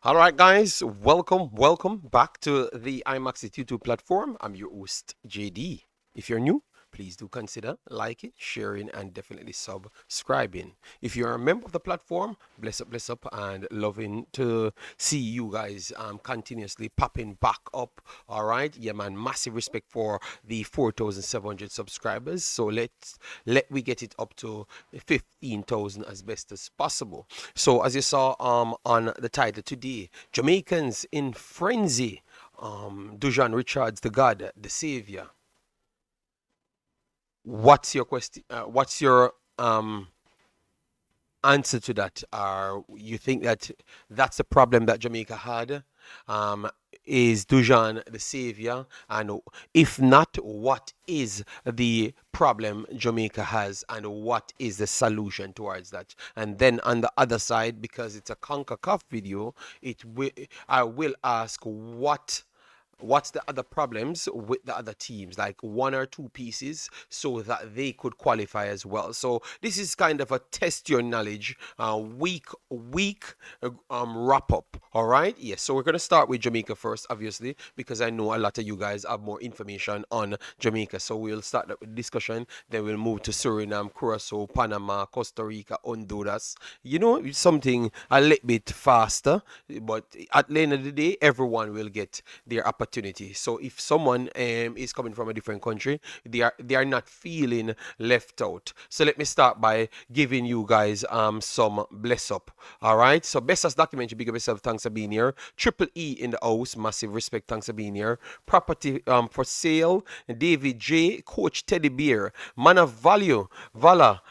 All right, guys, welcome back to the Imaxit YouTube platform. I'm your host, JD. If you're new, please do consider liking, sharing, and definitely subscribing. If you're a member of the platform, bless up, and loving to see you guys continuously popping back up. All right, yeah, man, massive respect for the 4,700 subscribers. So let we get it up to 15,000 as best as possible. So as you saw on the title today, Jamaicans in frenzy. Dujuan Richards, the God, the Savior. What's your question? What's your answer to that? You think that that's the problem that Jamaica had? Um, is Dujan the savior? And if not, what is the problem Jamaica has, and what is the solution towards that? And then on the other side, because it's a Concacaf video, I will ask what's the other problems with the other teams, like one or two pieces, so that they could qualify as well. So this is kind of a test your knowledge week wrap up. All right, yes. So we're gonna start with Jamaica first, obviously, because I know a lot of you guys have more information on Jamaica. So we'll start the discussion, then we'll move to Suriname, Curacao, Panama, Costa Rica, Honduras. Something a little bit faster, but at the end of the day, everyone will get their opportunity. So if someone is coming from a different country, they are not feeling left out. So let me start by giving you guys some bless up. All right. So best as documentary, big up yourself. Thanks for being here. Triple E in the house, massive respect. Thanks for being here. Property for sale. David J, Coach Teddy Bear, man of value, Vala.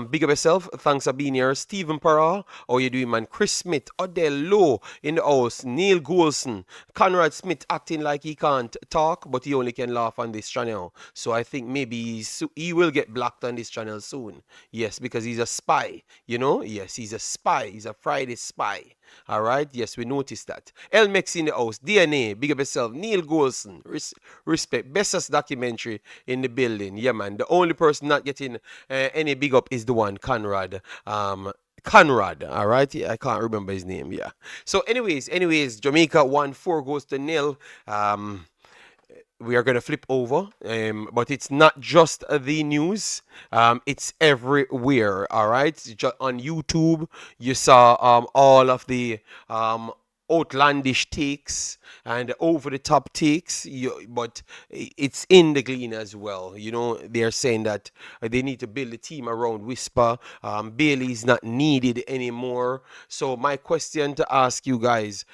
Big up yourself. Thanks for being here. Stephen Parra, how you doing, man? Chris Smith, Odell Lowe in the house. Neil Goulson, Conrad Smith acting like he can't talk, but he only can laugh on this channel. So I think maybe he will get blocked on this channel soon. Yes, because he's a spy. Yes, he's a spy. He's a Friday spy. All right. Yes, we noticed that. Elmex in the house. DNA. Big up yourself. Neil Goulson. Respect. Bestest documentary in the building. Yeah, man. The only person not getting any big up is the one, Conrad. Conrad, all right. Yeah, I can't remember his name. Yeah. So, anyways, Jamaica won 4-0. We are gonna flip over, but it's not just the news. It's everywhere. All right. On YouTube, you saw all of the outlandish takes and over the top takes, but it's in the Glean as well. They're saying that they need to build a team around Whisper. Bailey's not needed anymore. So my question to ask you guys,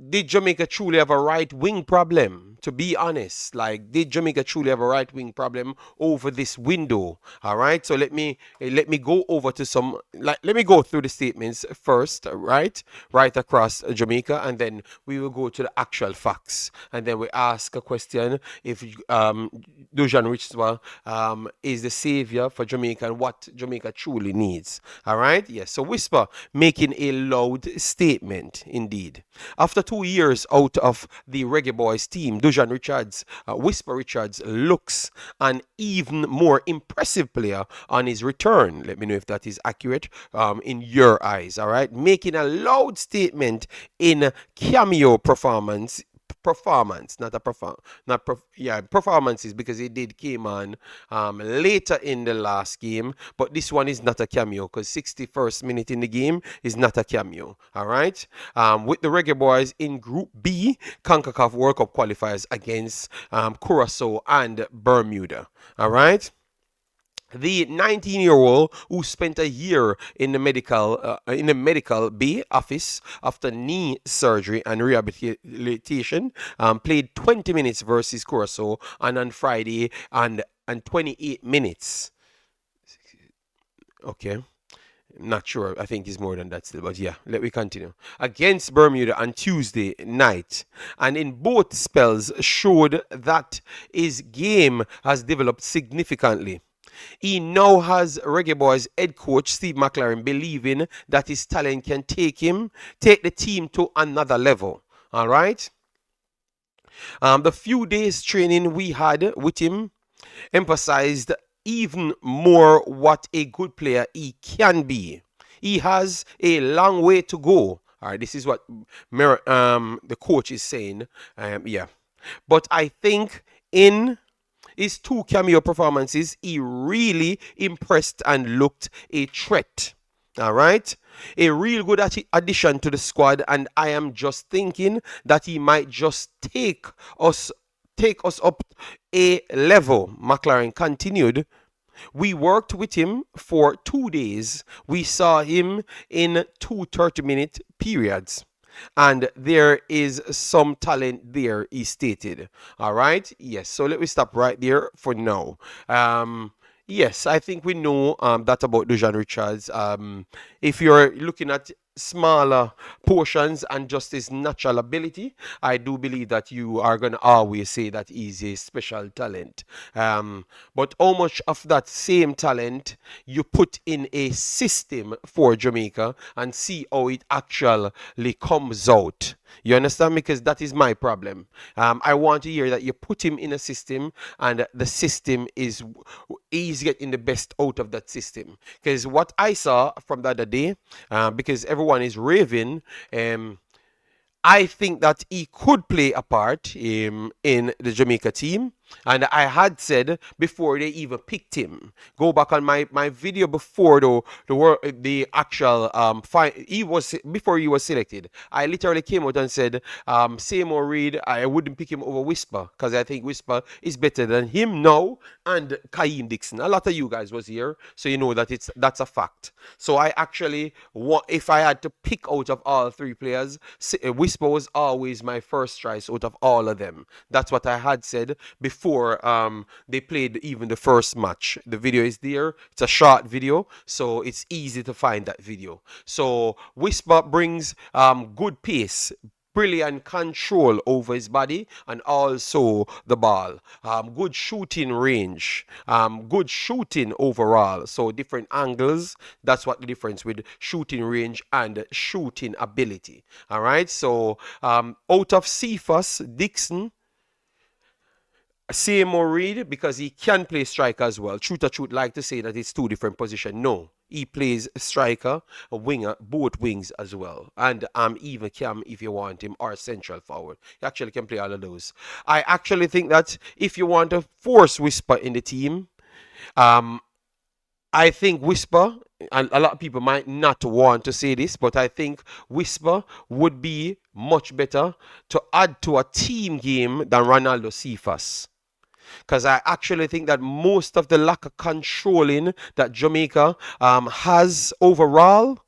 did Jamaica truly have a right wing problem? To be honest, like, did Jamaica truly have a right wing problem over this window? All right. So let me go over to let me go through the statements first, right across Jamaica, and then we will go to the actual facts, and then we ask a question if Dujan Richwa is the savior for Jamaica and what Jamaica truly needs. All right. Yes. So Whisper making a loud statement indeed. After 2 years out of the Reggae Boys team, Dujan Richards, Whisper Richards, looks an even more impressive player on his return. Let me know if that is accurate in your eyes. All right, making a loud statement in cameo performances, not a performances, because it did came on later in the last game, but this one is not a cameo because 61st minute in the game is not a cameo. All right. With the Reggae Boys in Group B, CONCACAF World Cup qualifiers against Curacao and Bermuda. All right. The 19-year-old who spent a year in the medical bay office after knee surgery and rehabilitation played 20 minutes versus Curacao on Friday and 28 minutes. Okay. Not sure. I think it's more than that still, but yeah, let me continue. Against Bermuda on Tuesday night, and in both spells showed that his game has developed significantly. He now has Reggae Boys head coach Steve McLaren believing that his talent can take the team to another level. All right. The few days training we had with him emphasized even more what a good player he can be. He has a long way to go. All right, this is what the coach is saying. Yeah, but I think in his two cameo performances, he really impressed and looked a threat. All right, a real good addition to the squad, and I am just thinking that he might just us take us up a level. McLaren continued. We worked with him for 2 days. We saw him in two 30-minute periods. And there is some talent there, he stated. All right. Yes. So let me stop right there for now. Yes, I think we know that about Dujuan Richards. If you're looking at smaller portions and just his natural ability, I do believe that you are going to always say that he's a special talent. But how much of that same talent you put in a system for Jamaica and see how it actually comes out? You understand? Because that is my problem. I want to hear that you put him in a system and the system is he's getting the best out of that system. Because what I saw from the other day, because everyone is raving, I think that he could play a part in the Jamaica team. And I had said before they even picked him, go back on my video before the actual he was before he was selected. I literally came out and said, same or Reed, I wouldn't pick him over Whisper because I think Whisper is better than him now and Kaim Dixon. A lot of you guys was here, so you know that that's a fact. So I actually if I had to pick out of all three players, Whisper was always my first choice out of all of them. That's what I had said before they played even the first match. The video is there. It's a short video, so it's easy to find that video. So Whisper brings good pace, brilliant control over his body and also the ball. Good shooting range, good shooting overall. So different angles. That's what the difference with shooting range and shooting ability. All right. So out of Cephas, Dixon, same or Reed because he can play striker as well. Truth or truth, like to say that it's two different positions. No, he plays striker, a winger, both wings as well, and even cam if you want him or central forward. He actually can play all of those. I actually think that if you want to force Whisper in the team, I think Whisper, and a lot of people might not want to say this, but I think Whisper would be much better to add to a team game than Ronaldo Cephas. Because I actually think that most of the lack of controlling that Jamaica has overall,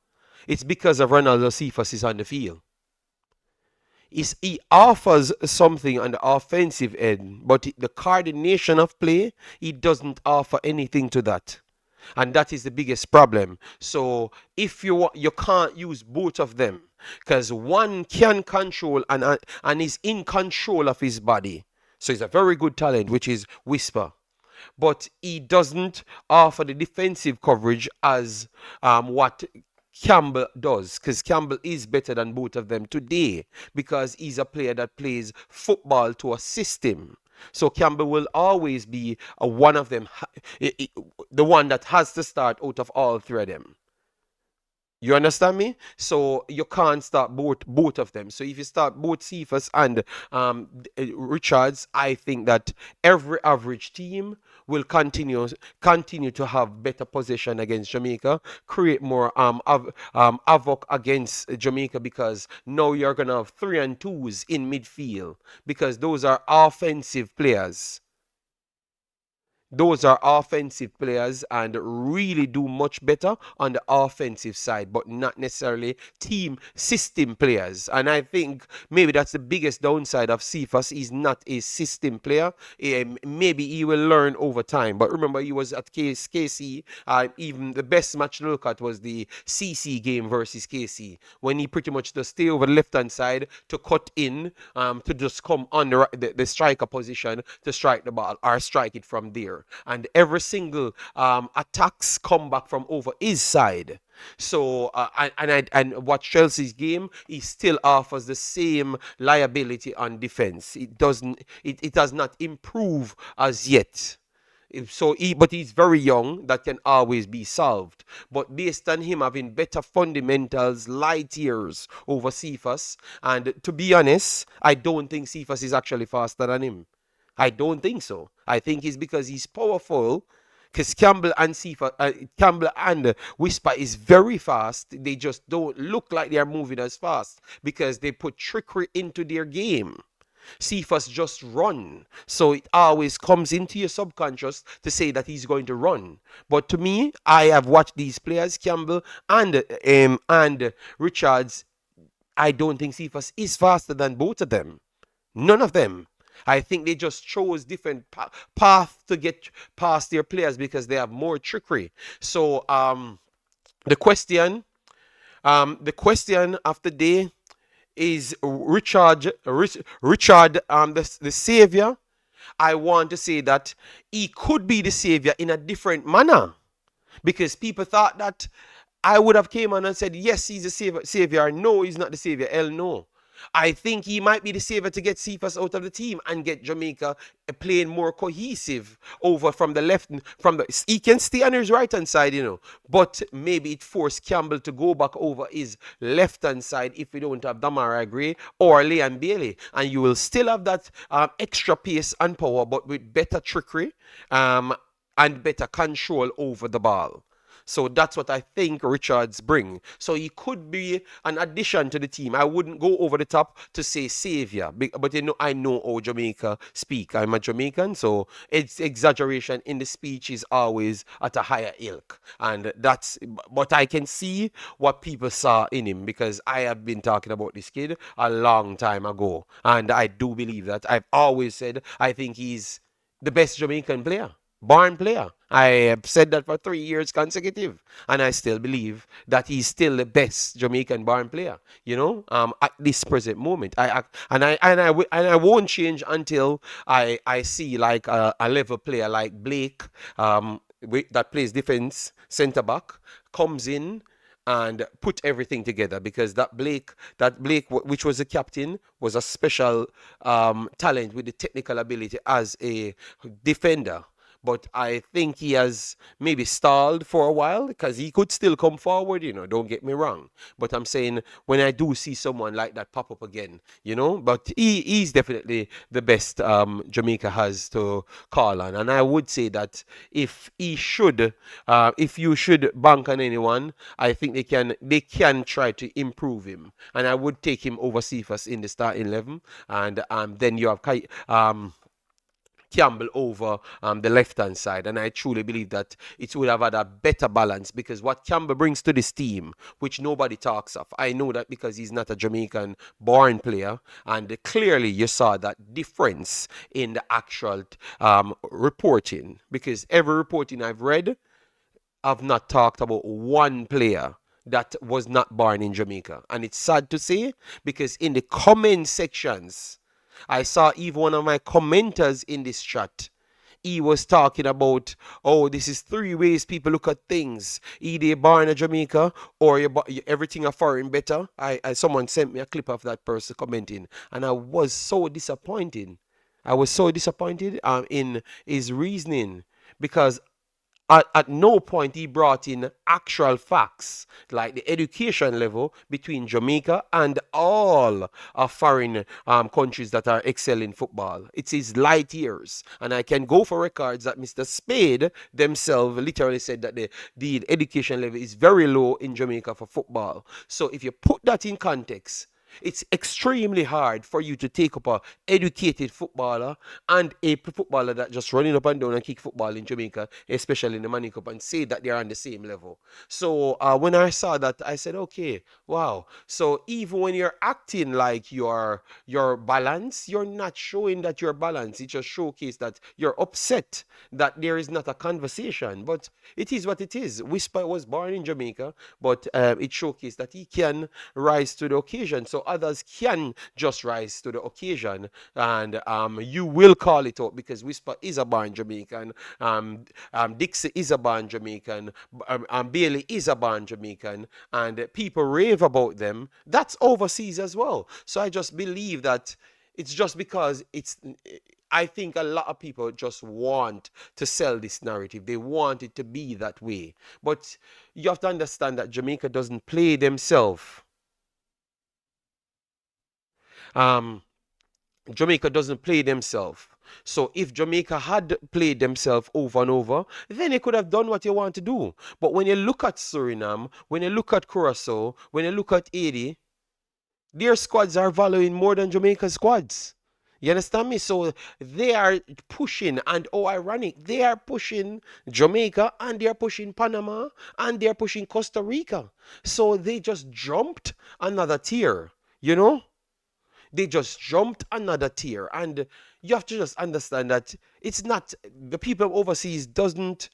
it's because of Ronaldo Cephas is on the field. He offers something on the offensive end, but the coordination of play, he doesn't offer anything to that. And that is the biggest problem. So if you can't use both of them, because one can control and is in control of his body. So he's a very good talent, which is Whisper. But he doesn't offer the defensive coverage as what Campbell does, because Campbell is better than both of them today because he's a player that plays football to a system. So Campbell will always be one of them, the one that has to start out of all three of them. You understand me? So you can't start both of them. So if you start both Cephas and Richards, I think that every average team will continue to have better possession against Jamaica, create more havoc against Jamaica because now you're gonna have 3 and 2s in midfield because those are offensive players. Those are offensive players and really do much better on the offensive side, but not necessarily team system players. And I think maybe that's the biggest downside of Cephas. He's not a system player. Maybe he will learn over time. But remember, he was at KC. Even the best match to look at was the CC game versus KC, when he pretty much just stay over the left-hand side to cut in, to just come on the striker position to strike the ball or strike it from there. And every single attacks come back from over his side. So and what Chelsea's game, he still offers the same liability on defense. It does not improve as yet. But he's very young. That can always be solved. But based on him having better fundamentals, light years over Cephas, and to be honest, I don't think Cephas is actually faster than him. I don't think so. I think it's because he's powerful. Because Campbell and Whisper is very fast. They just don't look like they are moving as fast because they put trickery into their game. Cephas just run. So it always comes into your subconscious to say that he's going to run. But to me, I have watched these players, Campbell and Richards. I don't think Cephas is faster than both of them. None of them. I think they just chose different path to get past their players because they have more trickery. So the question, the question of the day is Richard, the savior. I want to say that he could be the savior in a different manner because people thought that I would have came on and said yes, he's the savior. No, he's not the savior. Hell no. I think he might be the savior to get Cephas out of the team and get Jamaica playing more cohesive over from the left. He can stay on his right hand side, but maybe it forced Campbell to go back over his left hand side if we don't have Damara Gray or Liam Bailey, and you will still have that extra pace and power, but with better trickery and better control over the ball. So that's what I think Richards bring. So he could be an addition to the team. I wouldn't go over the top to say savior, but I know how Jamaica speak. I'm a Jamaican, so it's exaggeration in the speech is always at a higher ilk, and that's. But I can see what people saw in him because I have been talking about this kid a long time ago, and I do believe that. I've always said I think he's the best Jamaican player. Born player. I have said that for 3 years consecutive, and I still believe that he's still the best Jamaican born player. At this present moment, I won't change until I see like a level player like Blake, that plays defense centre back, comes in and put everything together because that Blake, which was the captain, was a special talent with the technical ability as a defender. But I think he has maybe stalled for a while because he could still come forward, don't get me wrong. But I'm saying when I do see someone like that pop up again, but he's definitely the best Jamaica has to call on. And I would say that if you should bank on anyone, I think they can try to improve him. And I would take him over Cephas in the starting 11. And then you have Campbell over the left-hand side. And I truly believe that it would have had a better balance because what Campbell brings to this team, which nobody talks of, I know that because he's not a Jamaican-born player, and clearly you saw that difference in the actual reporting because every reporting I've read, I've not talked about one player that was not born in Jamaica. And it's sad to say because in the comment sections, I saw even one of my commenters in this chat. He was talking about, this is 3 ways people look at things. Either you're born in Jamaica or everything a foreign better. Someone sent me a clip of that person commenting, and I was so disappointed. I was so disappointed in his reasoning because at no point he brought in actual facts like the education level between Jamaica and all foreign countries that are excelling football. It's his light years. And I can go for records that Mr. Spade themselves literally said that the education level is very low in Jamaica for football. So if you put that in context, it's extremely hard for you to take up a educated footballer and a footballer that just running up and down and kick football in Jamaica, especially in the Money Cup, and say that they're on the same level. So when I saw that, I said, okay, wow. So even when you're acting like you're balanced, you're not showing that you're balanced. It just showcases that you're upset that there is not a conversation. But it is what it is. Whisper was born in Jamaica, but it showcased that he can rise to the occasion. So others can just rise to the occasion, and you will call it out because Whisper is a born Jamaican, Dixie is a born Jamaican, Bailey is a born Jamaican, and people rave about them. That's overseas as well. So I just believe that it's just because I think a lot of people just want to sell this narrative. They want it to be that way. But you have to understand that Jamaica doesn't play themselves. Um, Jamaica doesn't play themselves. So if Jamaica had played themselves over and over, then they could have done what they want to do. But when you look at Suriname, when you look at Curacao, when you look at Haiti, their squads are valuing more than Jamaica's squads. You understand me? So they are pushing, and oh, ironic, they are pushing Jamaica and they are pushing Panama and they are pushing Costa Rica. So they just jumped another tier, you know? They just jumped another tier. And you have to just understand that it's not the people overseas doesn't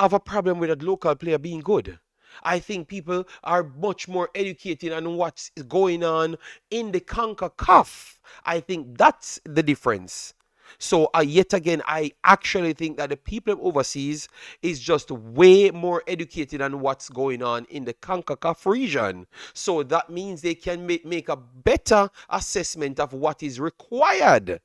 have a problem with a local player being good. I think people are much more educated on what's going on in the CONCACAF. I think that's the difference. So yet again, I actually think that the people overseas is just way more educated on what's going on in the CONCACAF region. So that means they can make a better assessment of what is required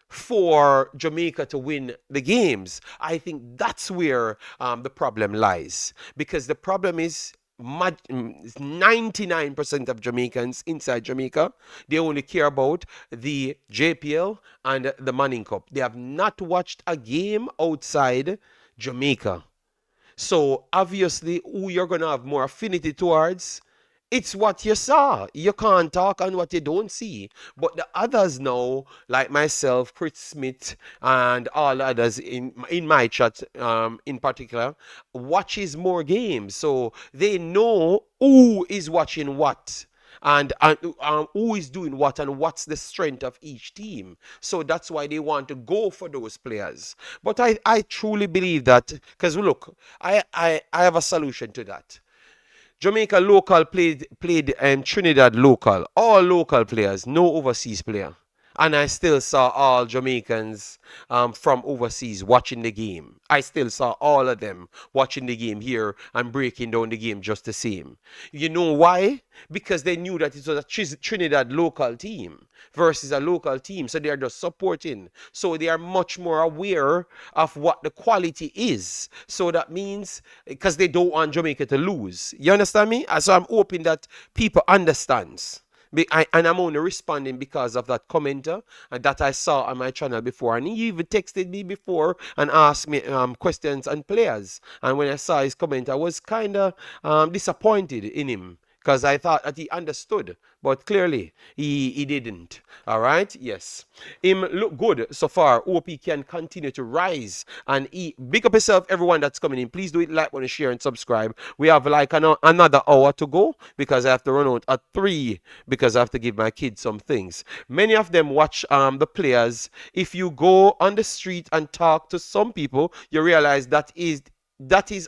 for Jamaica to win the games. I think that's where the problem lies. Because the problem is 99% of Jamaicans inside Jamaica, they only care about the JPL and the Manning Cup. They have not watched a game outside Jamaica. So obviously, who you're going to have more affinity towards, it's what you saw. You can't talk on what you don't see. But the others now, like myself, Chris Smith, and all others in my chat, in particular, watches more games. So they know who is watching what. And who is doing what and what's the strength of each team. So that's why they want to go for those players. But I truly believe that, because look, I have a solution to that. Jamaica local played Trinidad local, all local players, no overseas player. And I still saw all Jamaicans from overseas watching the game. I still saw all of them watching the game here and breaking down the game just the same. You know why? Because they knew that it was a Trinidad local team versus a local team. So they are just supporting. So they are much more aware of what the quality is. So that means, because they don't want Jamaica to lose. You understand me? So I'm hoping that people understands. And I'm only responding because of that commenter that I saw on my channel before. And he even texted me before and asked me questions on players. And when I saw his comment, I was kind of disappointed in him, because I thought that he understood, but clearly he didn't. All right, yes. Him look good so far. Hope he can continue to rise and big up yourself, everyone that's coming in. Please do it, like, want to share, and subscribe. We have like another hour to go because I have to run out at 3 because I have to give my kids some things. Many of them watch the players. If you go on the street and talk to some people, you realize that is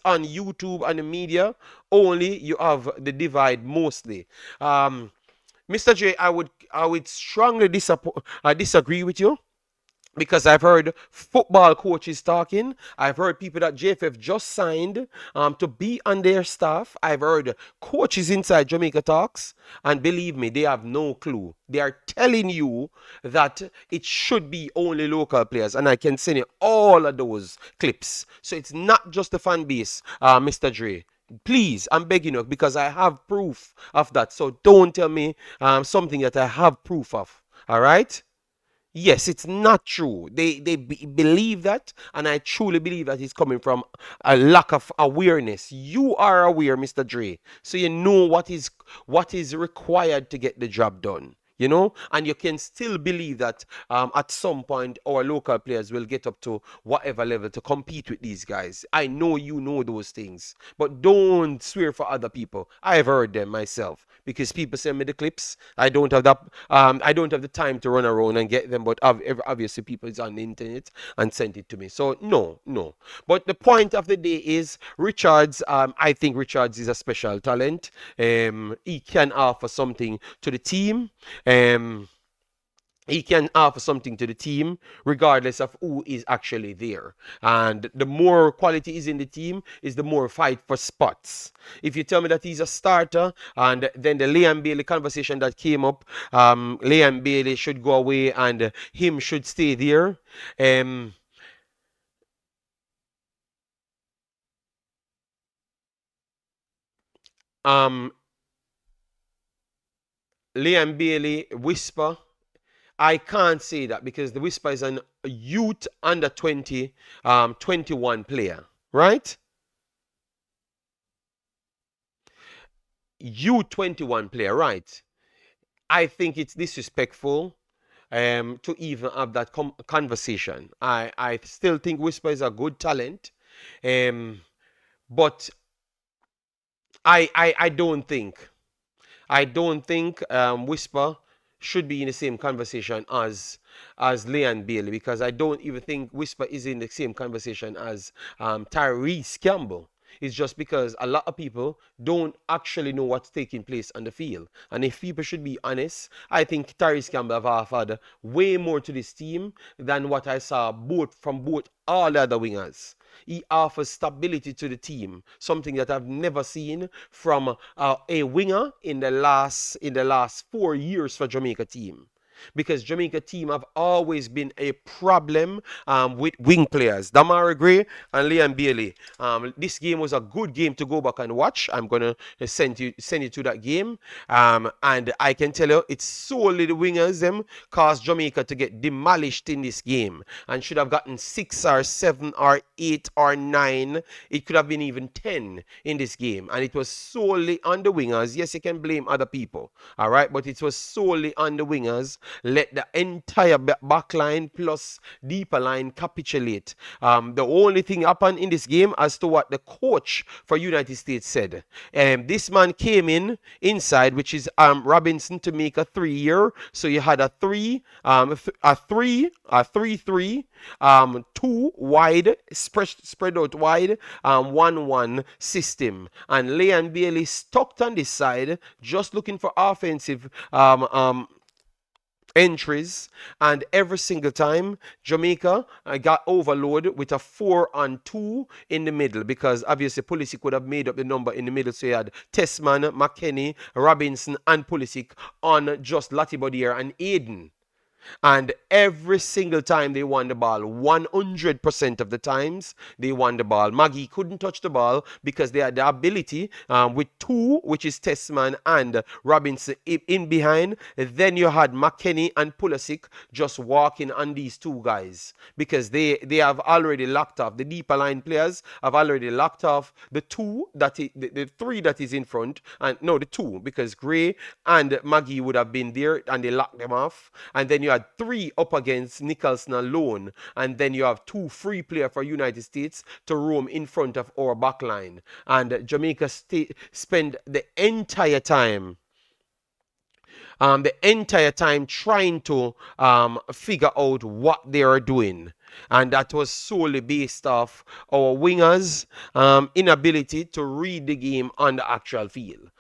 on YouTube and the media only. You have the divide mostly. Mr. J, I would strongly disagree with you, because I've heard football coaches talking. I've heard people that JFF just signed to be on their staff. I've heard coaches inside Jamaica talks, and believe me, they have no clue. They are telling you that it should be only local players, and I can send you all of those clips. So it's not just the fan base, Mr. Dre. Please, I'm begging you, because I have proof of that. So don't tell me something that I have proof of. All right? Yes, it's not true. They believe that, and I truly believe that it's coming from a lack of awareness. You are aware, Mr. Dre, so you know what is required to get the job done. You know, and you can still believe that at some point our local players will get up to whatever level to compete with these guys. I know you know those things, but don't swear for other people. I've heard them myself, because people send me the clips. I don't have that. I don't have the time to run around and get them, but obviously people is on the internet and sent it to me. So no. But the point of the day is Richards. I think Richards is a special talent. He can offer something to the team. he can offer something to the team regardless of who is actually there. And the more quality is in the team is the more fight for spots. If you tell me that he's a starter, and then the Liam Bailey conversation that came up, Liam Bailey should go away and him should stay there. um um Liam Bailey Whisper, I can't say that because the Whisper is an youth under 20, 21 player, right? U21 player, right? I think it's disrespectful to even have that conversation. I still think Whisper is a good talent, um, but I don't think. Whisper should be in the same conversation as Leon Bailey, because I don't even think Whisper is in the same conversation as Tyrese Campbell. It's just because a lot of people don't actually know what's taking place on the field. And if people should be honest, I think Tyrese Campbell have offered way more to this team than what I saw both all the other wingers. He offers stability to the team, something that I've never seen from a winger in the last 4 years for Jamaica team. Because Jamaica team have always been a problem with wing players. Damara Gray and Liam Bailey. This game was a good game to go back and watch. I'm gonna send you to that game. And I can tell you, it's solely the wingers them caused Jamaica to get demolished in this game, and should have gotten 6 or 7 or 8 or 9. It could have been even 10 in this game, and it was solely on the wingers. Yes, you can blame other people, all right, but it was solely on the wingers. Let the entire back line plus deeper line capitulate. The only thing happened in this game as to what the coach for United States said. This man came inside, which is Robinson, to make a 3-year. So you had a 3-3, 2 wide, spread out wide, 1-1 system. And Leon Bailey stuck on this side, just looking for offensive entries, and every single time Jamaica got overloaded with a 4-on-2 in the middle, because obviously Pulisic would have made up the number in the middle. So you had Tessman, McKennie, Robinson, and Pulisic on just Latibodier and Aiden. And every single time they won the ball, 100% of the times they won the ball. Maggie couldn't touch the ball because they had the ability with two, which is Testman and Robinson in behind. Then you had McKennie and Pulisic just walking on these two guys, because they have already locked off. The deeper line players have already locked off the three that is in front, and no, the two, because Gray and Maggie would have been there and they locked them off. And then you had 3 up against Nicholson alone, and then you have 2 free players for United States to roam in front of our back line. And Jamaica spend the entire time trying to figure out what they are doing. And that was solely based off our wingers' inability to read the game on the actual field.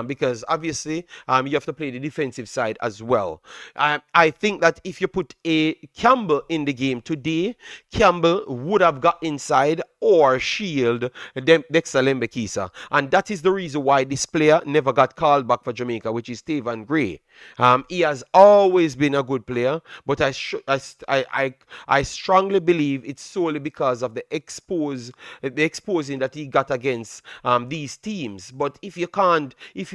Because obviously you have to play the defensive side as well. I think that if you put a Campbell in the game today, Campbell would have got inside or shield Dexter Lembekisa. And that is the reason why this player never got called back for Jamaica, which is Steven Gray. He has always been a good player, but I strongly believe it's solely because of the exposing that he got against these teams. But if you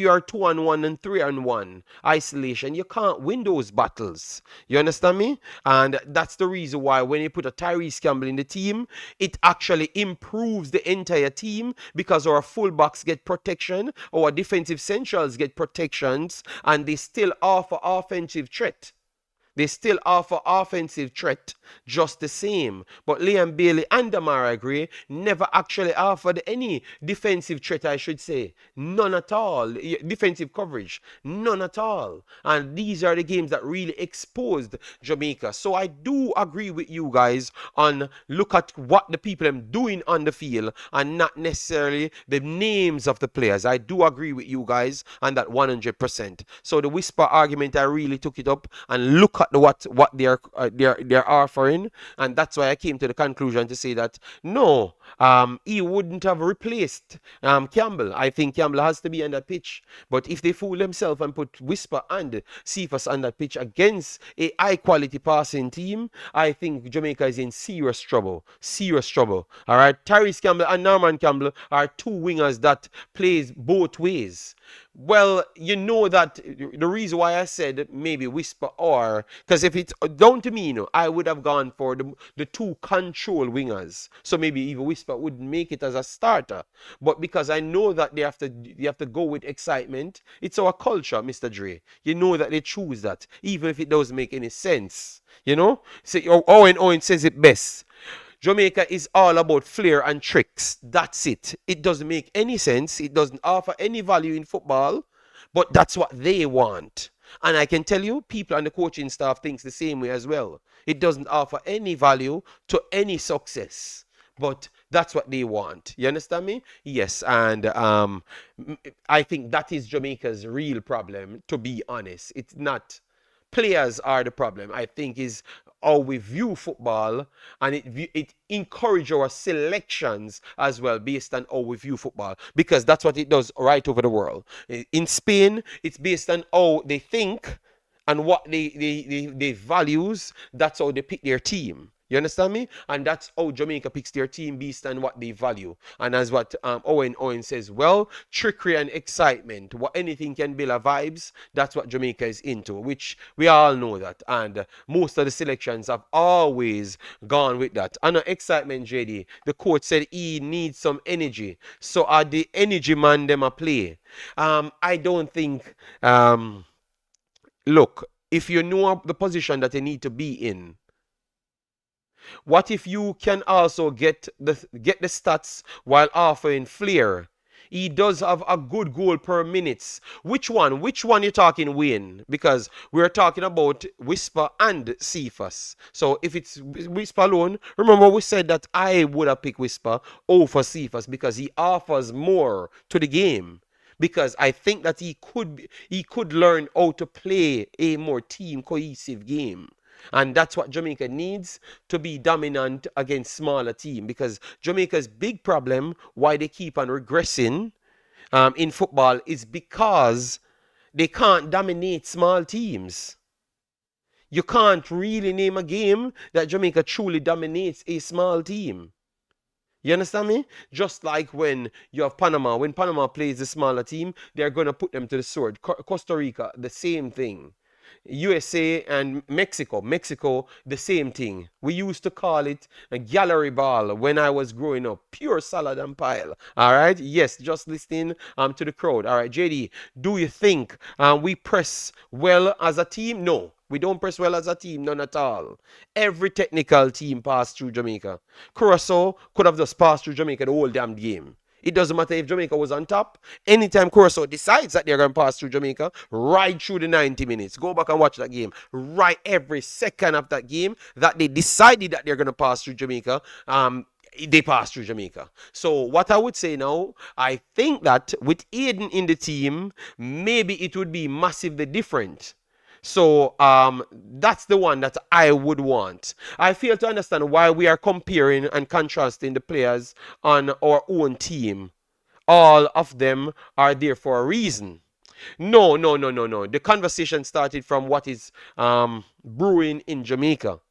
are 2-on-1 and 3-on-1 isolation, you can't win those battles. You understand me? And that's the reason why when you put a Tyrese Campbell in the team, it actually improves the entire team, because our fullbacks get protection, our defensive centrals get protections, and they still offer offensive threat. Just the same. But Liam Bailey and Damara Gray never actually offered any defensive threat, I should say. None at all. Defensive coverage. None at all. And these are the games that really exposed Jamaica. So I do agree with you guys on look at what the people are doing on the field and not necessarily the names of the players. I do agree with you guys on that 100%. So the whisper argument, I really took it up and look at exactly what they're offering, and that's why I came to the conclusion to say that no, he wouldn't have replaced Campbell. I think Campbell has to be on that pitch. But if they fool themselves and put Whisper and Cephas on that pitch against a high quality passing team, I think Jamaica is in serious trouble. Serious trouble. All right. Tyrese Campbell and Norman Campbell are two wingers that plays both ways. Well, you know that the reason why I said maybe Whisper or because if it's down to me, I would have gone for the two control wingers. So maybe even Whisper wouldn't make it as a starter. But because I know that you have to go with excitement, it's our culture, Mr. Dre. You know that they choose that, even if it doesn't make any sense. So Owen says it best. Jamaica is all about flair and tricks. That's it. It doesn't make any sense. It doesn't offer any value in football, but that's what they want. And I can tell you, people on the coaching staff thinks the same way as well. It doesn't offer any value to any success, but that's what they want. You understand me? Yes, and I think that is Jamaica's real problem, to be honest. It's not players are the problem. I think is how we view football, and it encourages our selections as well based on how we view football, because that's what it does right over the world. In Spain, it's based on how they think and what they values. That's how they pick their team. You understand me? And that's how Jamaica picks their team based on what they value. And as what Owen says, well, trickery and excitement, what anything can build a vibes, that's what Jamaica is into, which we all know that. And most of the selections have always gone with that. And excitement, JD, the coach said he needs some energy. So are the energy man them a play? I don't think, look, if you know the position that you need to be in, what if you can also get the stats while offering flair? He does have a good goal per minute. Which one? Which one you talking win? Because we're talking about Whisper and Cephas. So if it's Whisper alone, remember we said that I would have picked Whisper over Cephas because he offers more to the game. Because I think that he could learn how to play a more team cohesive game. And that's what Jamaica needs to be dominant against smaller team. Because Jamaica's big problem, why they keep on regressing in football, is because they can't dominate small teams. You can't really name a game that Jamaica truly dominates a small team. You understand me? Just like when you have Panama. When Panama plays the smaller team, they're going to put them to the sword. Costa Rica, the same thing. USA and Mexico, the same thing. We used to call it a gallery ball when I was growing up. Pure salad and pile. All right? Yes, just listening to the crowd. All right, JD, do you think we press well as a team? No. We don't press well as a team, none at all. Every technical team passed through Jamaica. Curacao could have just passed through Jamaica the whole damn game. It doesn't matter if Jamaica was on top. Anytime Curacao decides that they're going to pass through Jamaica, right through the 90 minutes. Go back and watch that game. Right every second of that game that they decided that they're going to pass through Jamaica, they pass through Jamaica. So what I would say now, I think that with Aiden in the team, maybe it would be massively different. So that's the one that I would want. I fail to understand why we are comparing and contrasting the players on our own team. All of them are there for a reason. No. The conversation started from what is brewing in Jamaica.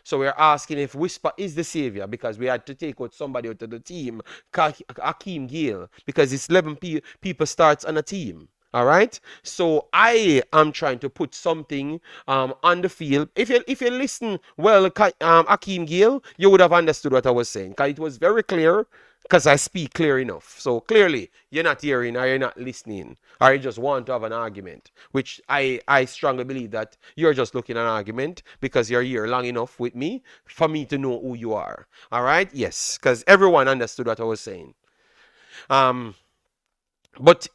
So we're asking if Whisper is the savior because we had to take out somebody out of the team, Akeem Gale, because it's 11 people starts on a team. All right. So I am trying to put something on the field. If you listen well, Akeem Gale, you would have understood what I was saying. Because it was very clear. Because I speak clear enough. So clearly, you're not hearing or you're not listening. Or you just want to have an argument. Which I strongly believe that you're just looking at an argument because you're here long enough with me for me to know who you are. All right? Yes. Because everyone understood what I was saying. But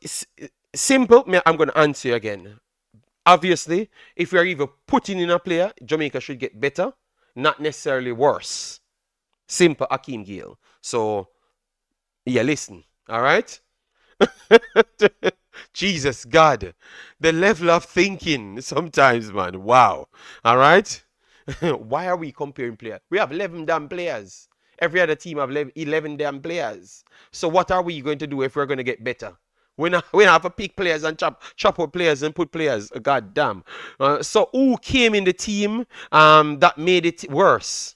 simple, I'm going to answer you again. Obviously, if you're even putting in a player, Jamaica should get better, not necessarily worse. Simple, Akeem Gale. So, yeah, listen. All right? Jesus God, the level of thinking sometimes, man. Wow. All right. Why are we comparing players? We have 11 damn players. Every other team have 11 damn players. So what are we going to do if we're going to get better? We have to pick players and chop out players and put players. God damn. So who came in the team that made it worse?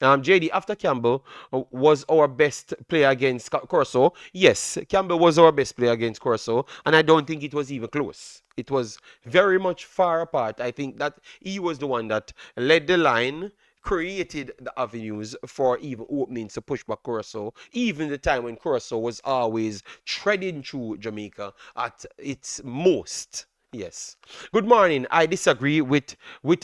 JD, after Campbell was our best player against Corso. Yes, Campbell was our best player against Corso, and I don't think it was even close. It was very much far apart. I think that he was the one that led the line, created the avenues for even openings to push back Corso, even the time when Corso was always treading through Jamaica at its most. Yes. Good morning. I disagree with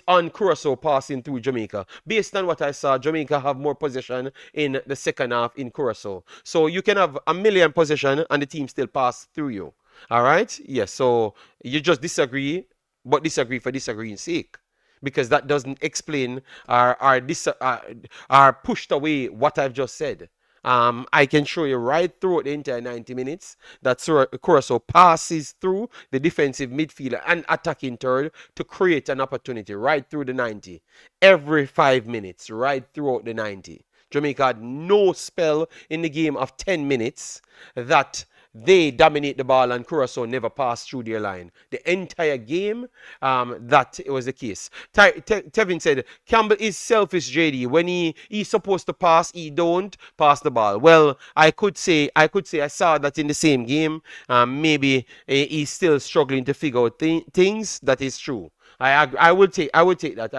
on Curacao passing through Jamaica. Based on what I saw, Jamaica have more possession in the second half in Curacao. So you can have a million possession and the team still pass through you. All right? Yes. So you just disagree, but disagree for disagreeing sake. Because that doesn't explain or pushed away what I've just said. I can show you right through the entire 90 minutes that Curacao passes through the defensive midfielder and attacking third to create an opportunity right through the 90. Every 5 minutes, right throughout the 90. Jamaica had no spell in the game of 10 minutes that they dominate the ball and Curacao never passed through their line. The entire game, that was the case. Tevin said, Campbell is selfish, JD. When he's supposed to pass, he don't pass the ball. Well, I saw that in the same game. Maybe he's still struggling to figure out things. That is true. I would take that.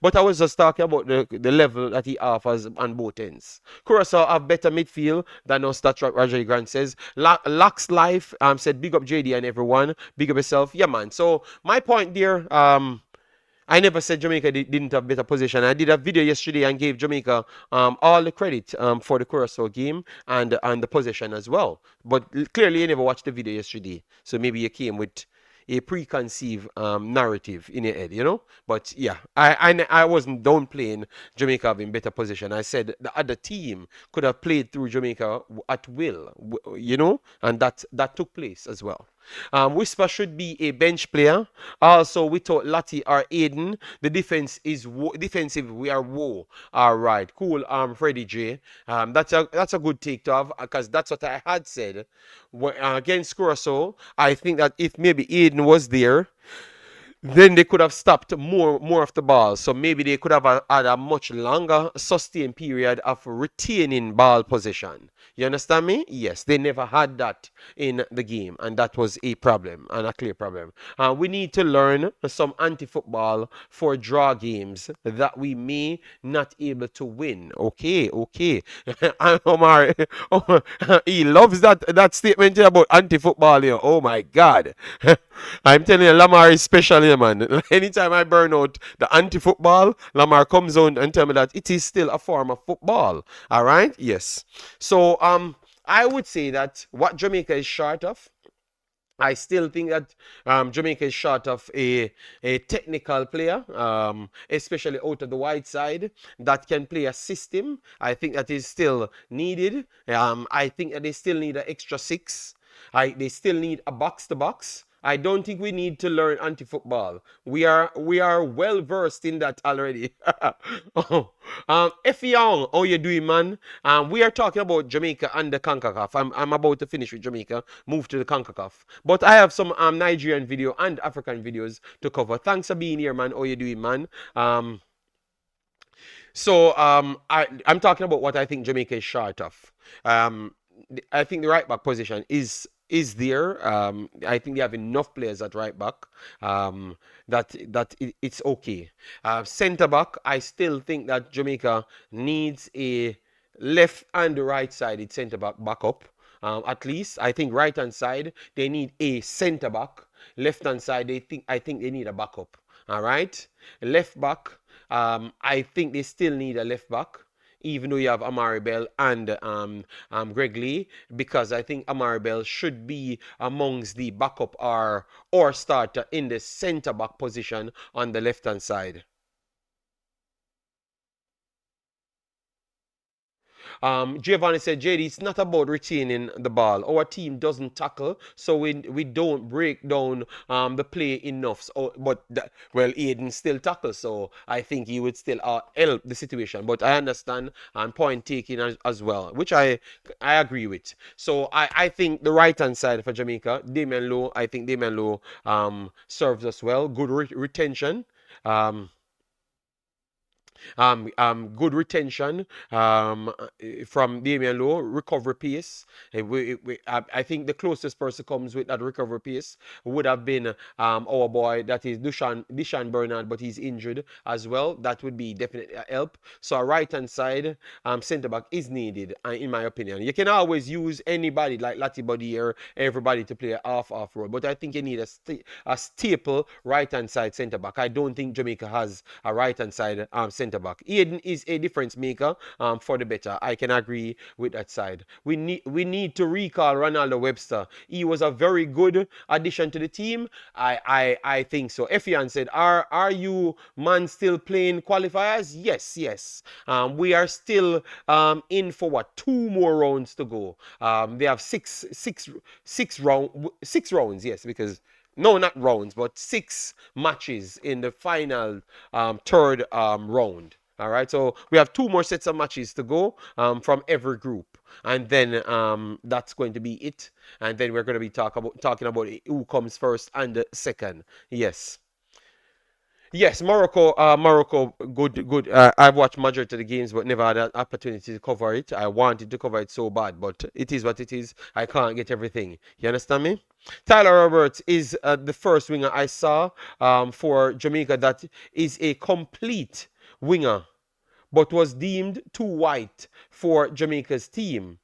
But I was just talking about the level that he offers on both ends. Curacao have better midfield than us. That's what Roger Grant says. Lux Life said big up JD and everyone. Big up yourself. Yeah, man. So my point there. I never said Jamaica didn't have better position. I did a video yesterday and gave Jamaica all the credit for the Curacao game and the possession as well. But clearly you never watched the video yesterday. So maybe you came with a preconceived narrative in your head, you know. But yeah, I wasn't downplaying Jamaica having better position. I said the other team could have played through Jamaica at will, you know, and that took place as well. Whisper should be a bench player. Also, we thought Lati or Aiden. The defense is defensive. We are woe. All right, cool. Freddie J. That's a good take to have because that's what I had said against Curacao. I think that if maybe Aiden was there, then they could have stopped more of the ball. So maybe they could have had a much longer sustained period of retaining ball possession. You understand me? Yes, they never had that in the game, and that was a problem and a clear problem. We need to learn some anti-football for draw games that we may not able to win. Okay, okay. And Omar, he loves that statement here about anti-football here. Oh my God. I'm telling you, Lamar is special here, man. Anytime I burn out the anti-football, Lamar comes on and tell me that it is still a form of football. All right? Yes. So, I would say that what Jamaica is short of, I still think that Jamaica is short of a technical player, especially out of the wide side, that can play a system. I think that is still needed. I think that they still need an extra six. They still need a box to box. I don't think we need to learn anti-football. We are well versed in that already. Oh. Effie Young, how you doing, man? We are talking about Jamaica and the Concacaf. I'm about to finish with Jamaica, move to the Concacaf. But I have some Nigerian video and African videos to cover. Thanks for being here, man. How you doing, man? I'm talking about what I think Jamaica is short of. I think the right back position is there. I think they have enough players at right back it's okay. Centre back, I still think that Jamaica needs a left and the right sided centre back up. At least I think right hand side they need a centre back. Left hand side I think they need a backup. All right, left back. I think they still need a left back, even though you have Amari Bell and Greg Lee, because I think Amari Bell should be amongst the backup or starter in the centre back position on the left hand side. Giovanni said, JD, it's not about retaining the ball. Our team doesn't tackle, so we don't break down the play enough. So, but well, Aiden still tackles, so I think he would still help the situation. But I understand and point taking as well, which I agree with. So I think the right hand side for Jamaica, Damian Lowe, I think Damian Lowe serves us well. Good retention. Um, good retention from Damian Lowe, recovery pace. I think the closest person comes with that recovery pace would have been our boy that is Dushan Bernard, but he's injured as well. That would be definitely a help. So a right hand side centre back is needed, in my opinion. You can always use anybody like Latibody or everybody to play off road, but I think you need a staple right hand side centre back. I don't think Jamaica has a right hand side centre back. Aiden is a difference maker for the better. I can agree with that side. We need to recall Ronaldo Webster. He was a very good addition to the team. I think so. Effian said, are you man still playing qualifiers? Yes, yes. We are still in for what, 2 more rounds to go. They have six rounds, yes, because no, not rounds, but 6 matches in the final third round. All right, so we have 2 more sets of matches to go from every group, and then that's going to be it. And then we're going to be talking about who comes first and second. Yes. Yes, Morocco, Morocco, good. I've watched majority of the games, but never had an opportunity to cover it. I wanted to cover it so bad, but it is what it is. I can't get everything. You understand me? Tyler Roberts is the first winger I saw for Jamaica that is a complete winger but was deemed too white for Jamaica's team.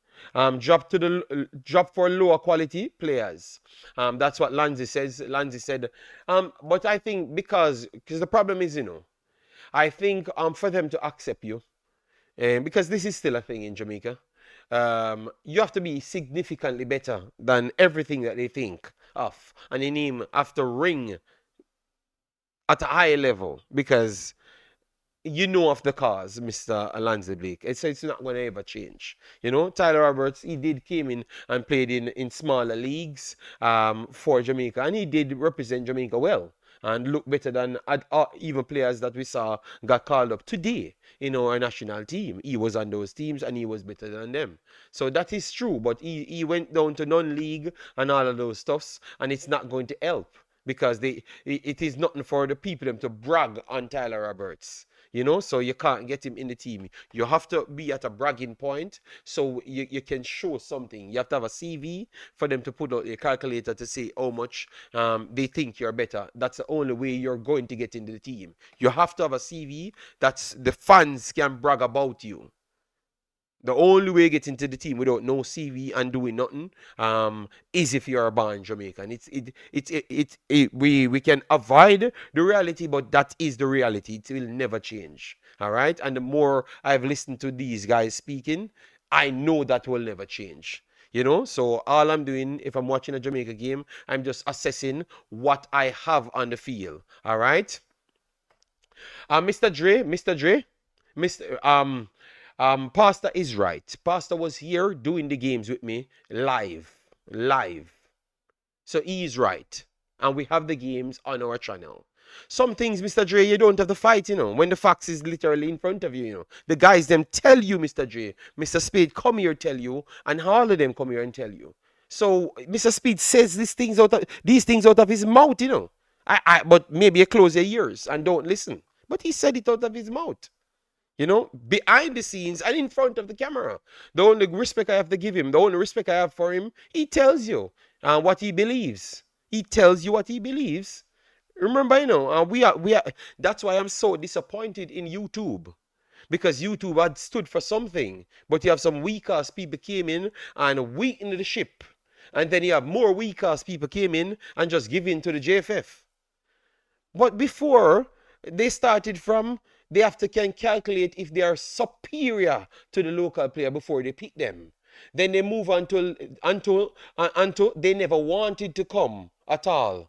Drop for lower quality players. That's what Lanzi says. Lanzi said, but I think because the problem is, I think for them to accept you, because this is still a thing in Jamaica, you have to be significantly better than everything that they think of, and they name after ring at a higher level because you know of the cause, Mr. Alonzo Blake. It's not going to ever change. Tyler Roberts, he did came in and played in smaller leagues for Jamaica, and he did represent Jamaica well and look better than even players that we saw got called up today in our national team. He was on those teams and he was better than them. So that is true, but he went down to non-league and all of those stuffs, and it's not going to help because it is nothing for the people them to brag on Tyler Roberts. So you can't get him in the team. You have to be at a bragging point so you can show something. You have to have a CV for them to put out a calculator to say how much they think you're better. That's the only way you're going to get into the team. You have to have a CV that's the fans can brag about you. The only way getting into the team without no CV and doing nothing is if you're a born Jamaican. We can avoid the reality, but that is the reality. It will never change. All right. And the more I've listened to these guys speaking, I know that will never change. So all I'm doing, if I'm watching a Jamaica game, I'm just assessing what I have on the field. All right. Mr. Dre, Mr. Pastor is right. Pastor was here doing the games with me live. So he is right. And we have the games on our channel. Some things, Mr. Dre, you don't have to fight, when the facts is literally in front of you, The guys, them tell you, Mr. Dre. Mr. Spade, come here, tell you. And all of them come here and tell you. So Mr. Speed says these things out of his mouth, but maybe you close your ears and don't listen. But he said it out of his mouth. Behind the scenes and in front of the camera. The only respect I have to give him, the only respect I have for him, he tells you what he believes. He tells you what he believes. Remember, we are. That's why I'm so disappointed in YouTube. Because YouTube had stood for something. But you have some weak-ass people came in and weakened the ship. And then you have more weak-ass people came in and just give in to the JFF. But before they started from, they have to can calculate if they are superior to the local player before they pick them. Then they move until they never wanted to come at all.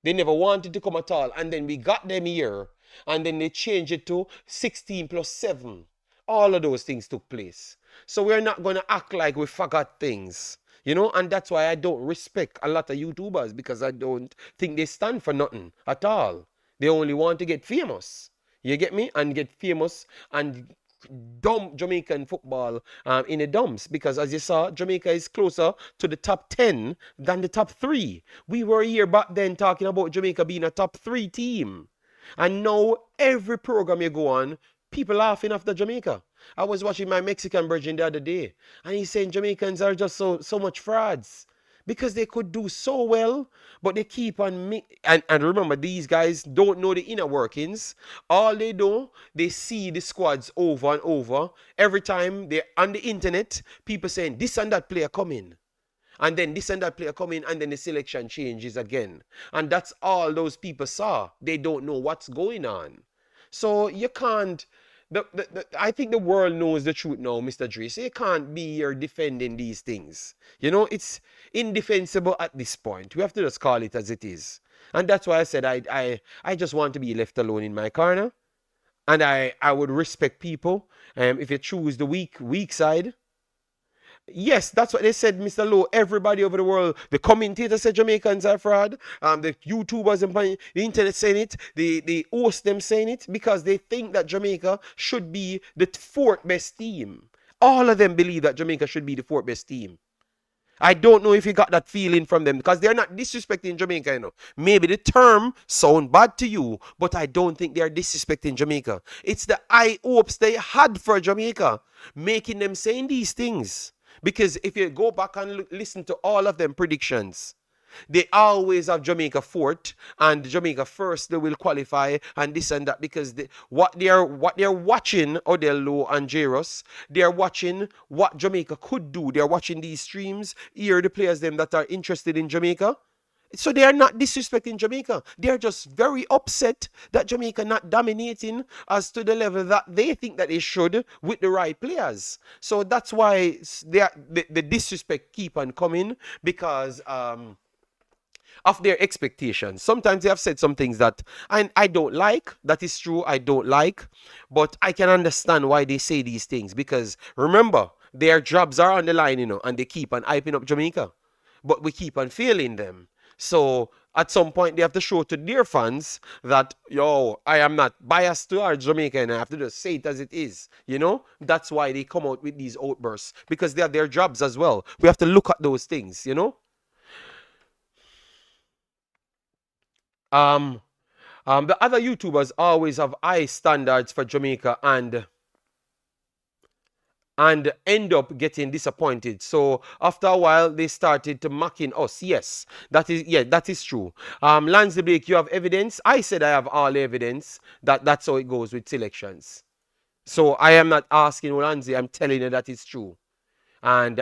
They never wanted to come at all. And then we got them here. And then they changed it to 16 plus 7. all of those things took place. So we're not going to act like we forgot things. And that's why I don't respect a lot of YouTubers, because I don't think they stand for nothing at all. They only want to get famous. You get me? And get famous and dump Jamaican football in the dumps, because as you saw, Jamaica is closer to the top 10 than the top 3. We were here back then talking about Jamaica being a top 3 team. And now every program you go on, people laughing after Jamaica. I was watching my Mexican virgin the other day, and he's saying Jamaicans are just so much frauds, because they could do so well, but they keep on and remember, these guys don't know the inner workings. All they do, they see the squads over and over. Every time they're on the internet, people saying this and that player coming. And then this and that player come in, and then the selection changes again. And that's all those people saw. They don't know what's going on. So you can't. I think the world knows the truth now, Mr. Dre. So you can't be here defending these things. It's indefensible at this point. We have to just call it as it is. And that's why I said I just want to be left alone in my corner. And I would respect people if you choose the weak side. Yes, that's what they said, Mr. Lowe. Everybody over the world, the commentators said Jamaicans are fraud. The YouTubers and the internet saying it. The host them saying it, because they think that Jamaica should be the 4th best team. All of them believe that Jamaica should be the 4th best team. I don't know if you got that feeling from them, because they're not disrespecting Jamaica, Maybe the term sound bad to you, but I don't think they're disrespecting Jamaica. It's the high hopes they had for Jamaica, making them saying these things. Because if you go back and listen to all of them predictions, they always have Jamaica 4th and Jamaica 1st. They will qualify and this and that, because what they're watching, Odello and Girlz, they're watching what Jamaica could do. They're watching these streams, hear the players them that are interested in Jamaica. So they are not disrespecting Jamaica. They are just very upset that Jamaica not dominating as to the level that they think that they should with the right players. So that's why the disrespect keep on coming, because of their expectations. Sometimes they have said some things that I don't like. That is true, I don't like. But I can understand why they say these things, because remember, their jobs are on the line, and they keep on hyping up Jamaica. But we keep on failing them. So at some point they have to show to their fans that, I am not biased towards Jamaica, and I have to just say it as it is. That's why they come out with these outbursts, because they have their jobs as well. We have to look at those things, The other YouTubers always have high standards for Jamaica and end up getting disappointed. So after a while, they started to mocking us. Yes, that is true. Lansley Blake, you have evidence? I said I have all evidence that that's how it goes with selections. So I am not asking Lansley, I'm telling you that it's true. And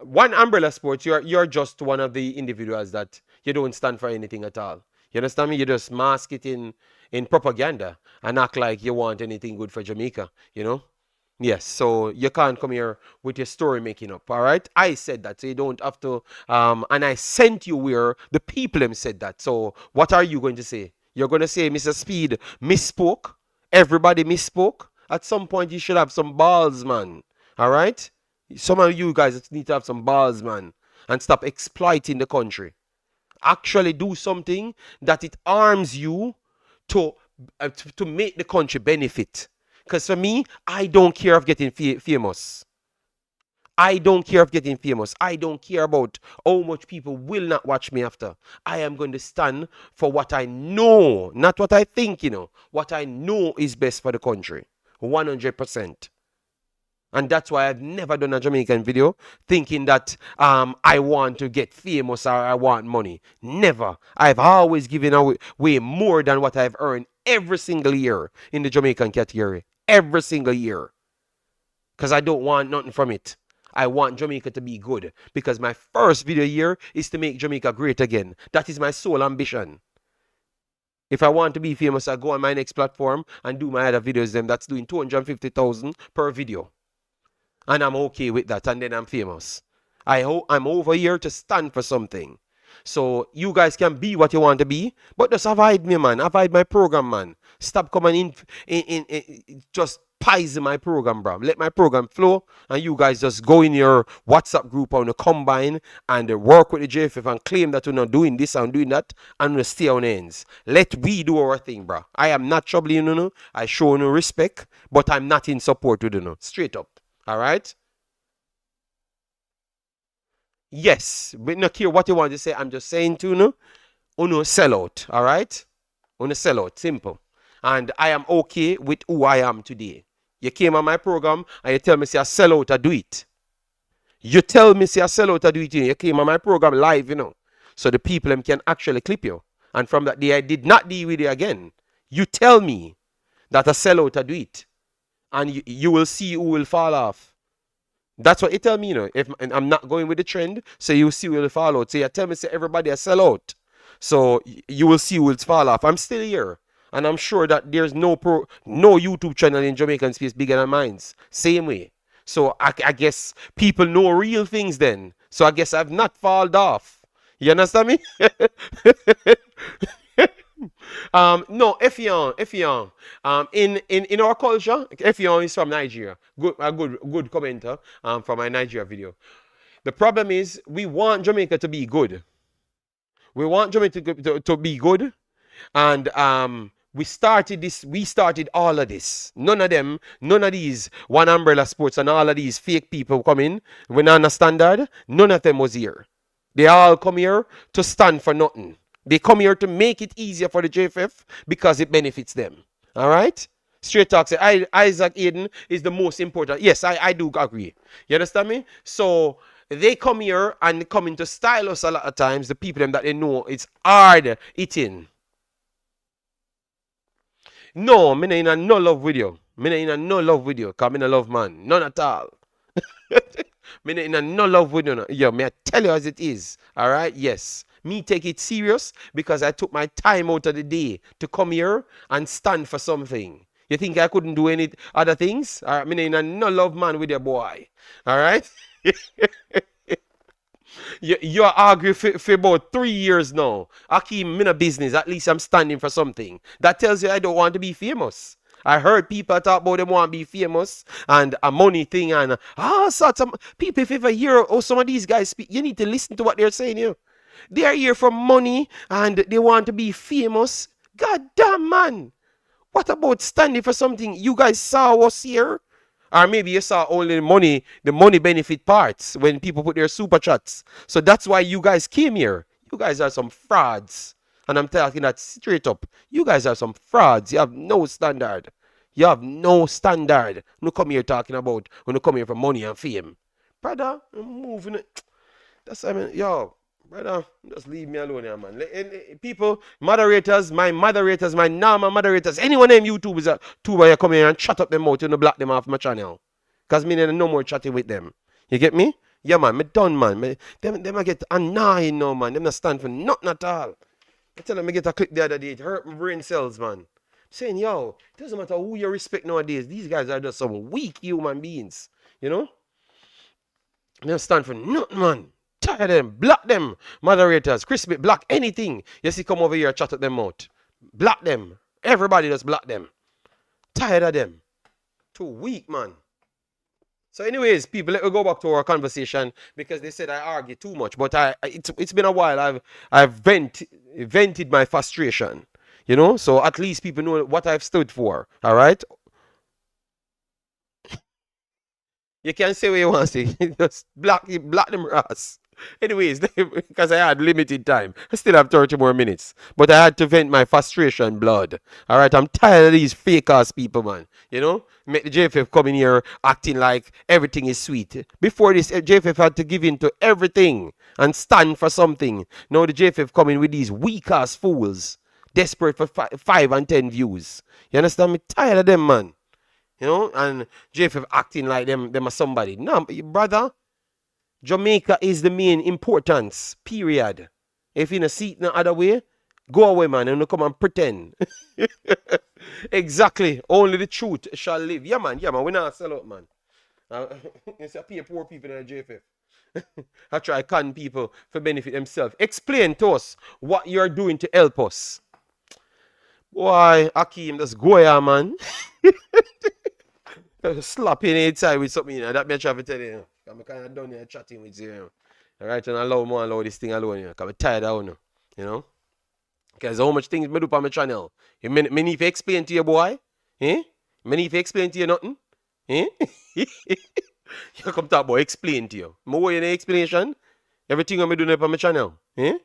one Umbrella Sports, you're just one of the individuals that you don't stand for anything at all. You understand me? You just mask it in propaganda and act like you want anything good for Jamaica, Yes, so you can't come here with your story making up, all right? I said that, so you don't have to, and I sent you where the people them said that. So what are you going to say? You're going to say Mr. Speed misspoke? Everybody misspoke? At some point, you should have some balls, man, all right? Some of you guys need to have some balls, man, and stop exploiting the country. Actually do something that it arms you to make the country benefit. Because for me, I don't care of getting famous. I don't care of getting famous. I don't care about how much people will not watch me after. I am going to stand for what I know, not what I think, What I know is best for the country. 100%. And that's why I've never done a Jamaican video thinking that I want to get famous or I want money. Never. I've always given away more than what I've earned every single year in the Jamaican category. Every single year. Because I don't want nothing from it. I want Jamaica to be good. Because my first video here is to make Jamaica great again. That is my sole ambition. If I want to be famous, I go on my next platform and do my other videos. That's doing 250,000 per video. And I'm okay with that. And then I'm famous. I'm over here to stand for something. So you guys can be what you want to be, but just avoid me, man. Avoid my program, man. Stop coming in just despise my program, bro. Let my program flow, and you guys just go in your WhatsApp group on the combine and work with the JFF and claim that we're not doing this and doing that, and we stay on ends. Let we do our thing, bro. I am not troubling you, no. I show no respect, but I'm not in support with you, no. Straight up. All right? Yes, but not care what you want to say. I'm just saying to you, no, sell out. All right? On a sellout, simple. And I am okay with who I am today. You came on my program and you tell me say a sellout, I do it. You tell me say a sellout, I do it. You came on my program live, so the people them can actually clip you. And from that day, I did not deal with you again. You tell me that a sellout, I do it. And you will see who will fall off. That's what you tell me, If I'm not going with the trend, so you see who will fall out. So you tell me say everybody a sellout. So you will see who will fall off. I'm still here. And I'm sure that there's no YouTube channel in Jamaican space bigger than mine. Same way. So I guess people know real things then. So I guess I've not fallen off. You understand me? No, Effion. In our culture, Effion is from Nigeria. Good commenter from my Nigeria video. The problem is we want Jamaica to be good. We want Jamaica to be good. And we started all of this. None of these one umbrella sports and all of these fake people come in. When on a standard, none of them was here. They all come here to stand for nothing. They come here to make it easier for the JFF because it benefits them. All right? Straight talk say Isaac Aiden is the most important. Yes, I do agree. You understand me? So they come here and come in to style us a lot of times. The people them that they know it's hard eating. No, me not in no love with you. Me not in no love with you. Cause me no love man. None at all. Me not in no love with you. No. Yeah, me I tell you as it is. Alright? Yes. Me take it serious because I took my time out of the day to come here and stand for something. You think I couldn't do any other things? Alright, me not in no love man with your boy. Alright? You argue for about 3 years now. I keep in a business. At least I'm standing for something. That tells you I don't want to be famous. I heard people talk about them want to be famous and a money thing and some people, if you ever hear some of these guys speak, you need to listen to what they're saying. They are here for money and they want to be famous. God damn, man. What about standing for something? You guys saw us here? Or maybe you saw only the money benefit parts when people put their super chats. So that's why you guys came here. You guys are some frauds. And I'm talking that straight up. You guys are some frauds. You have no standard. You have no standard. No come here talking about when you come here for money and fame. Brother, I'm moving it. That's brother, just leave me alone here, man. People, moderators, my normal moderators, anyone in YouTube is a tuber, you come here and chat up them out and block them off my channel. Because me no more chatting with them. You get me? Yeah, man, me done, man. Them I get annoying now, man. Them not stand for nothing at all. I tell them I get a clip the other day. It hurt my brain cells, man. I'm saying, it doesn't matter who you respect nowadays. These guys are just some weak human beings. They don't stand for nothing, man. Tired of them, block them, moderators, crispy, block anything. You see, come over here, chat at them out. Block them. Everybody just block them. Tired of them. Too weak, man. So anyways, people, let me go back to our conversation because they said I argue too much. But it's been a while. I've vented my frustration. So at least people know what I've stood for. All right? You can say what you want to say. Just block them ass. Anyways, because I had limited time, I still have 30 more minutes. But I had to vent my frustration blood. Alright, I'm tired of these fake ass people, man. Make the JFF come in here acting like everything is sweet. Before this, JFF had to give in to everything and stand for something. Now the JFF coming with these weak ass fools. Desperate for 5 and 10 views. You understand me? Tired of them, man. And JFF acting like them are somebody. No, brother. Jamaica is the main importance, period. If you don't see it no other way, go away, man, and don't come and pretend. Exactly. Only the truth shall live. Yeah, man, we not sell out, man. It's a pay poor people in the JFF. I try to con people for benefit themselves. Explain to us what you're doing to help us. Why, Akeem, just go here, man. Slap in inside with something, you know. That me try to tell you, you know. I'm kind of done here chatting with you, you know. All right, and allow this thing alone, you know. Cause I'm tired of you know. Because how much things me do on my channel. Me need to explain to you, boy. Eh? Me need to explain to you nothing. Eh? You come talk about explain to you. More in explanation. Everything I'm doing on my channel. Eh?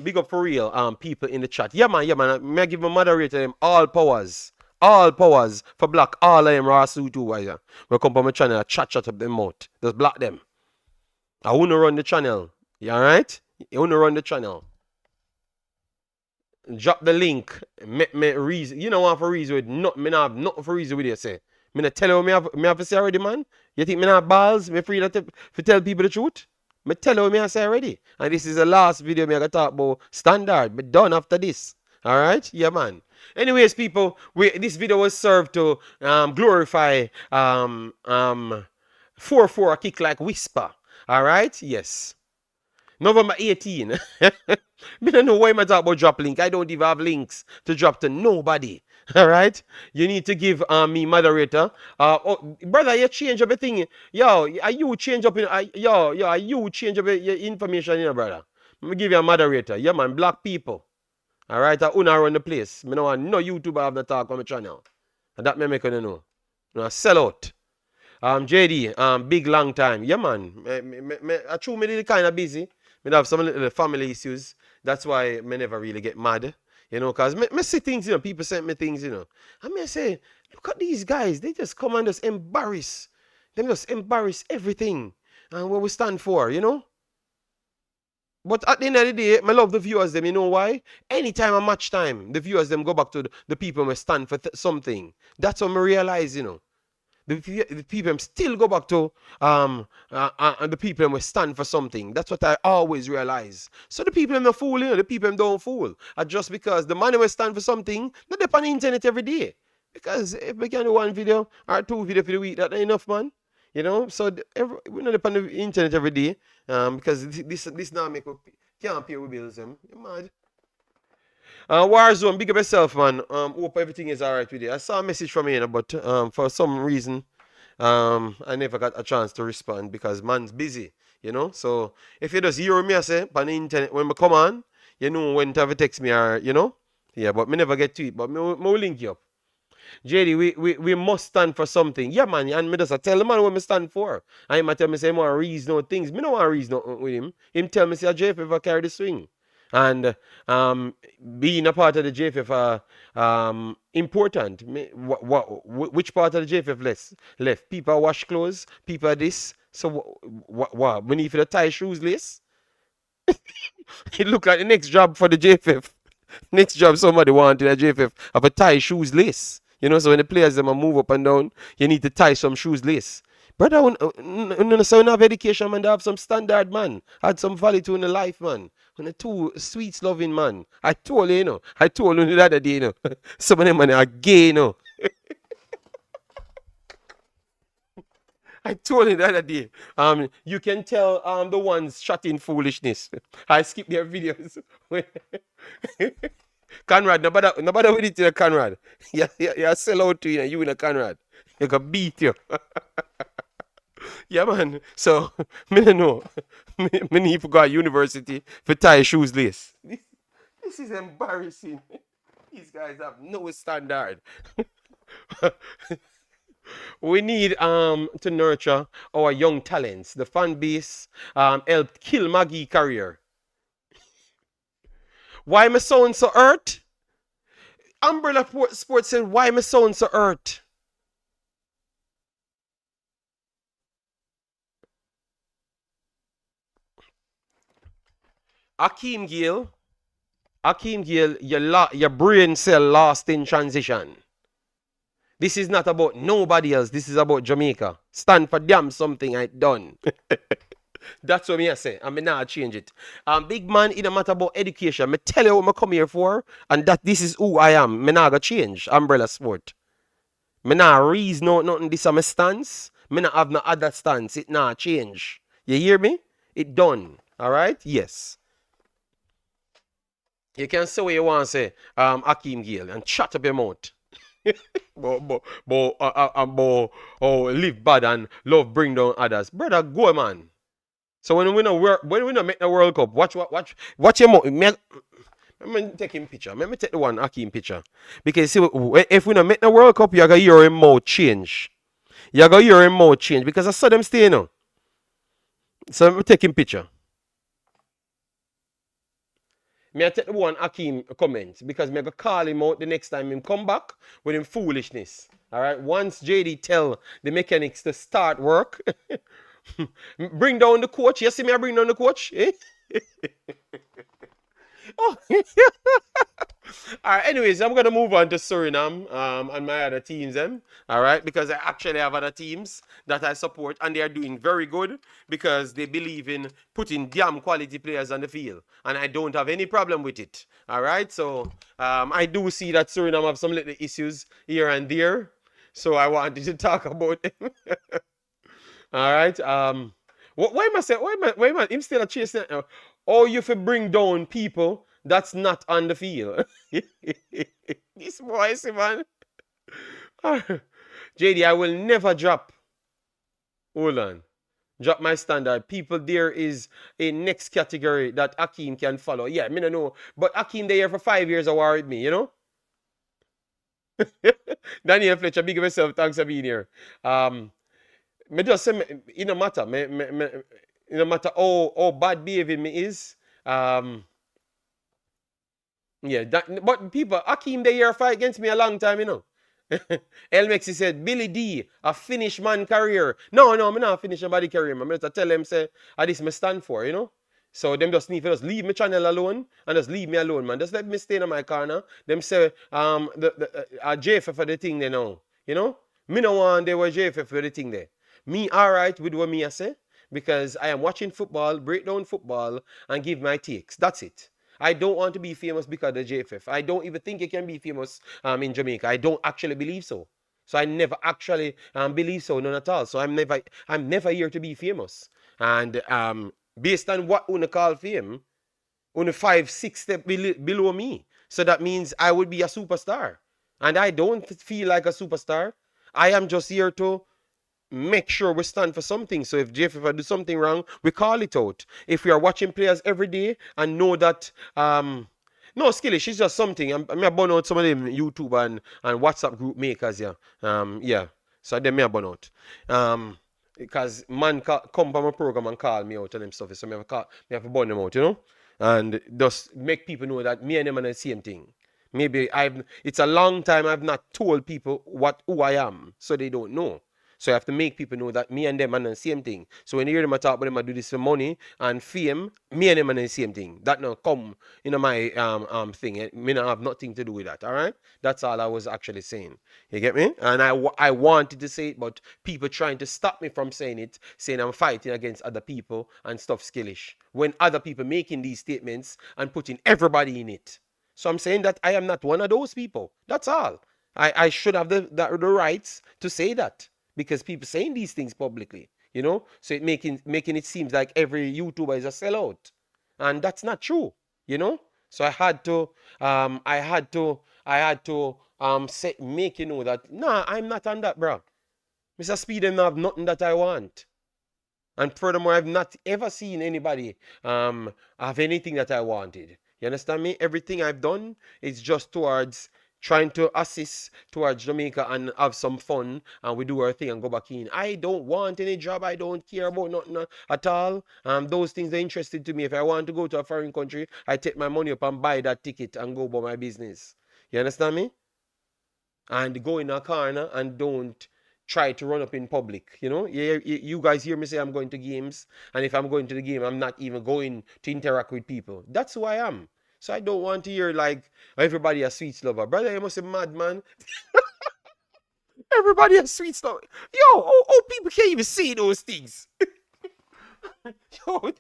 Big up for real, people in the chat. Yeah, man, yeah, man. May I give my moderator them all powers. All powers for block all of them raw suit too, yeah. We come on my channel, chat up them mouth. Just block them. I wanna run the channel. You alright? You wanna run the channel. Drop the link. Me reason. You know what for reason with not me not have nothing for reason with you say. Me not tell you what me have to say already, man. You think me not have balls? Me free to tell people the truth? Me tell you what me have to say already. And this is the last video me gonna talk about standard. Me done after this. Alright? Yeah, man. Anyways, people, this video was served to glorify 4-4 a kick like whisper. Alright? Yes. November 18. Me don't know why I talk about drop link. I don't even have links to drop to nobody. All right? You need to give me moderator. Brother, you change up a thing. Yo, are you change up are you change up your information, you know, brother? Let me give you a moderator. Yeah, man, black people. All right? I own run the place. Me no want no YouTuber have the talk on my channel. And that me make you know. No, sell out. JD, big long time. Yeah, man. I true me kind of busy. Me have some little family issues. That's why me never really get mad. You know, because me see things, you know, people send me things, you know. And me say, look at these guys. They just come and just embarrass. They just embarrass everything. And what we stand for, you know. But at the end of the day, I love the viewers them. You know why? Anytime a match time, the viewers them go back to the people who stand for something. That's what I realize, you know. The people still go back to the people who stand for something. That's what I always realize. So the people them fool, you know, the people them don't fool. And just because the man who stand for something, not they on the internet every day. Because if we can do one video or two video for the week, that's enough, man. You know, so we're not on the internet every day. Because this now make can't pay with bills them. You're mad. Warzone, big up yourself, man. Hope everything is alright with you. I saw a message from you, but for some reason, I never got a chance to respond because man's busy, you know. So if you just hear me, I say, on the internet, when I come on, you know when to have a text me or, you know. Yeah, but me never get to it, but me will link you up. JD, we must stand for something. Yeah, man, and me just tell the man what me stand for. And him tell me say, I want to reason out things. Me no want to reason out with him. Him tell me say, JF ever carry the swing. And being a part of the JFF important. Which part of the JFF left? People wash clothes, people this. So what? We need for the tie shoes list. It look like the next job for the JFF. Next job somebody wanted a JFF have a tie shoes list. You know, so when the players them move up and down, you need to tie some shoes list. Brother, when so have education, man, they have some standard, man. Had some value to in the life, man. When the two sweets loving, man. I told you, you know. I told you the other day, you know. Some of them, man, are gay, you know. I told you the other day. You can tell the ones chatting foolishness. I skip their videos. Conrad, nobody with it, Conrad. You sell out to you in a Conrad. You can beat you. Yeah, man. So, me don't know. Me need to go to university for tie shoes lace. This is embarrassing. These guys have no standard. We need to nurture our young talents. The fan base helped kill Maggie career. Why my sound so hurt? Umbrella Sports said, why my sound so hurt? Akeem Gill, your brain cell lost in transition. This is not about nobody else. This is about Jamaica. Stand for damn something I done. That's what me I say. I mean, not change it. Big man, it don't matter about education. Me tell you what I come here for, and that this is who I am. Me not gonna change. Umbrella Sport. Me not reason out nothing. This is my stance. Me not have no other stance. It not change. You hear me? It done. All right? Yes. You can say what you want to say, Akeem Gill, and shut up your mouth. but live bad and love bring down others. Brother, go man. So when we not make the World Cup, watch your mouth. Let me take him picture. Let me take the one Akeem picture. Because see, if we not make the World Cup, you gotta hear him mouth change. You gotta hear him mouth change because I saw them stay now. So let me take him picture. Me I take the one Akeem comment because me I go call him out the next time him come back with him foolishness. Alright, once JD tell the mechanics to start work, bring down the coach. You see me I bring down the coach? Eh? Oh. All right. Anyways, I'm gonna move on to Suriname and my other teams, them. All right, because I actually have other teams that I support, and they are doing very good because they believe in putting damn quality players on the field, and I don't have any problem with it. All right. So I do see that Suriname have some little issues here and there, so I wanted to talk about them. All right. Why am I saying? Why am I? Him still a chasing? Or you fi bring down people that's not on the field. This boy, see, man. JD, I will never drop. Hold on. Drop my standard. People, there is a next category that Akeem can follow. Yeah, me no know. But Akeem, they here for 5 years of war with me, you know? Daniel Fletcher, big of myself. Thanks for being here. Me just say, it no matter. It no matter how bad behaving me is. Yeah, but people, Akeem, they here fight against me a long time, you know. El Mexi said, Billy D, a finish man career. No, I'm not finish nobody career, man. I just tell them, say, this me stand for, you know. So them just need to just leave my channel alone and just leave me alone, man. Just let me stay in my corner. Them say, JFF for the thing they know, you know. Me no want they were JFF for the thing there. Me alright with what me I say because I am watching football, break down football, and give my takes. That's it. I don't want to be famous because of the JFF. I don't even think it can be famous in Jamaica. I don't actually believe so. So I never actually believe so, none at all. So I'm never here to be famous. And based on what una call fame, una 5, 6 steps below me. So that means I would be a superstar. And I don't feel like a superstar. I am just here to make sure we stand for something. So if JFF do something wrong, we call it out. If we are watching players every day and know that no, Skillish, it's just something. I burn out some of them YouTube and WhatsApp group makers, yeah. Yeah. So them me burn out. Because man come from a program and call me out and them stuff. So me have to burn them out, you know? And just make people know that me and them are the same thing. Maybe it's a long time I've not told people who I am, so they don't know. So you have to make people know that me and them are the same thing. So when you hear them talk about them, I do this for money and fame, me and them are the same thing. That now come in my thing. Me not have nothing to do with that. All right, that's all I was actually saying. You get me? And I wanted to say it, but people trying to stop me from saying it, saying I'm fighting against other people and stuff skillish. When other people making these statements and putting everybody in it. So I'm saying that I am not one of those people. That's all. I should have the rights to say that. Because people saying these things publicly, you know, so it making it seems like every YouTuber is a sellout, and that's not true, you know. So I had to make you know that nah, I'm not on that, bro. Mr. Speed and have nothing that I want, and furthermore, I've not ever seen anybody have anything that I wanted. You understand me? Everything I've done is just towards trying to assist towards Jamaica and have some fun and we do our thing and go back in. I don't want any job. I don't care about nothing at all. Those things are interested to me. If I want to go to a foreign country, I take my money up and buy that ticket and go about my business. You understand me? And go in a corner and don't try to run up in public. You know, you guys hear me say I'm going to games, and if I'm going to the game, I'm not even going to interact with people. That's who I am. So I don't want to hear like everybody a sweets lover. Brother, you must be mad, man. Everybody a sweets lover. Yo, oh, people can't even say those things. Yo,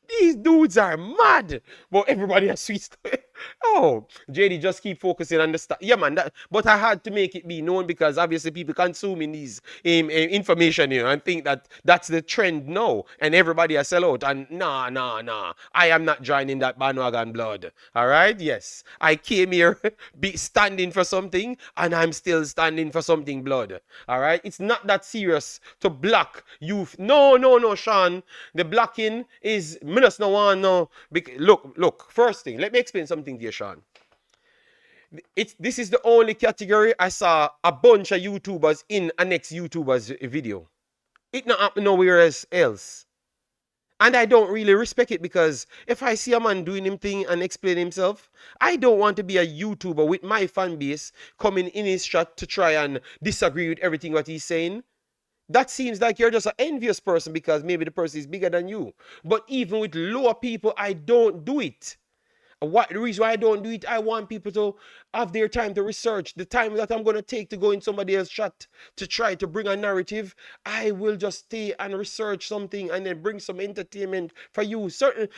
these dudes are mad. But everybody a sweets lover. Oh, JD, just keep focusing on the stuff. Yeah, man. But I had to make it be known because obviously people consuming these information, and think that that's the trend now, and everybody has sell out. And nah, nah, nah. I am not joining that bandwagon, blood. All right. Yes, I came here be standing for something, and I'm still standing for something, blood. All right. It's not that serious to block youth. No, no, no, Sean. The blocking is minus no one. No. Look, look. First thing, let me explain something to you, Sean. This is the only category I saw a bunch of YouTubers in a next YouTuber's video. It not happen nowhere else. And I don't really respect it because if I see a man doing him thing and explain himself, I don't want to be a YouTuber with my fan base coming in his chat to try and disagree with everything what he's saying. That seems like you're just an envious person because maybe the person is bigger than you. But even with lower people, I don't do it. The reason why I don't do it, I want people to have their time to research. The time that I'm going to take to go in somebody else's chat to try to bring a narrative, I will just stay and research something and then bring some entertainment for you. Certain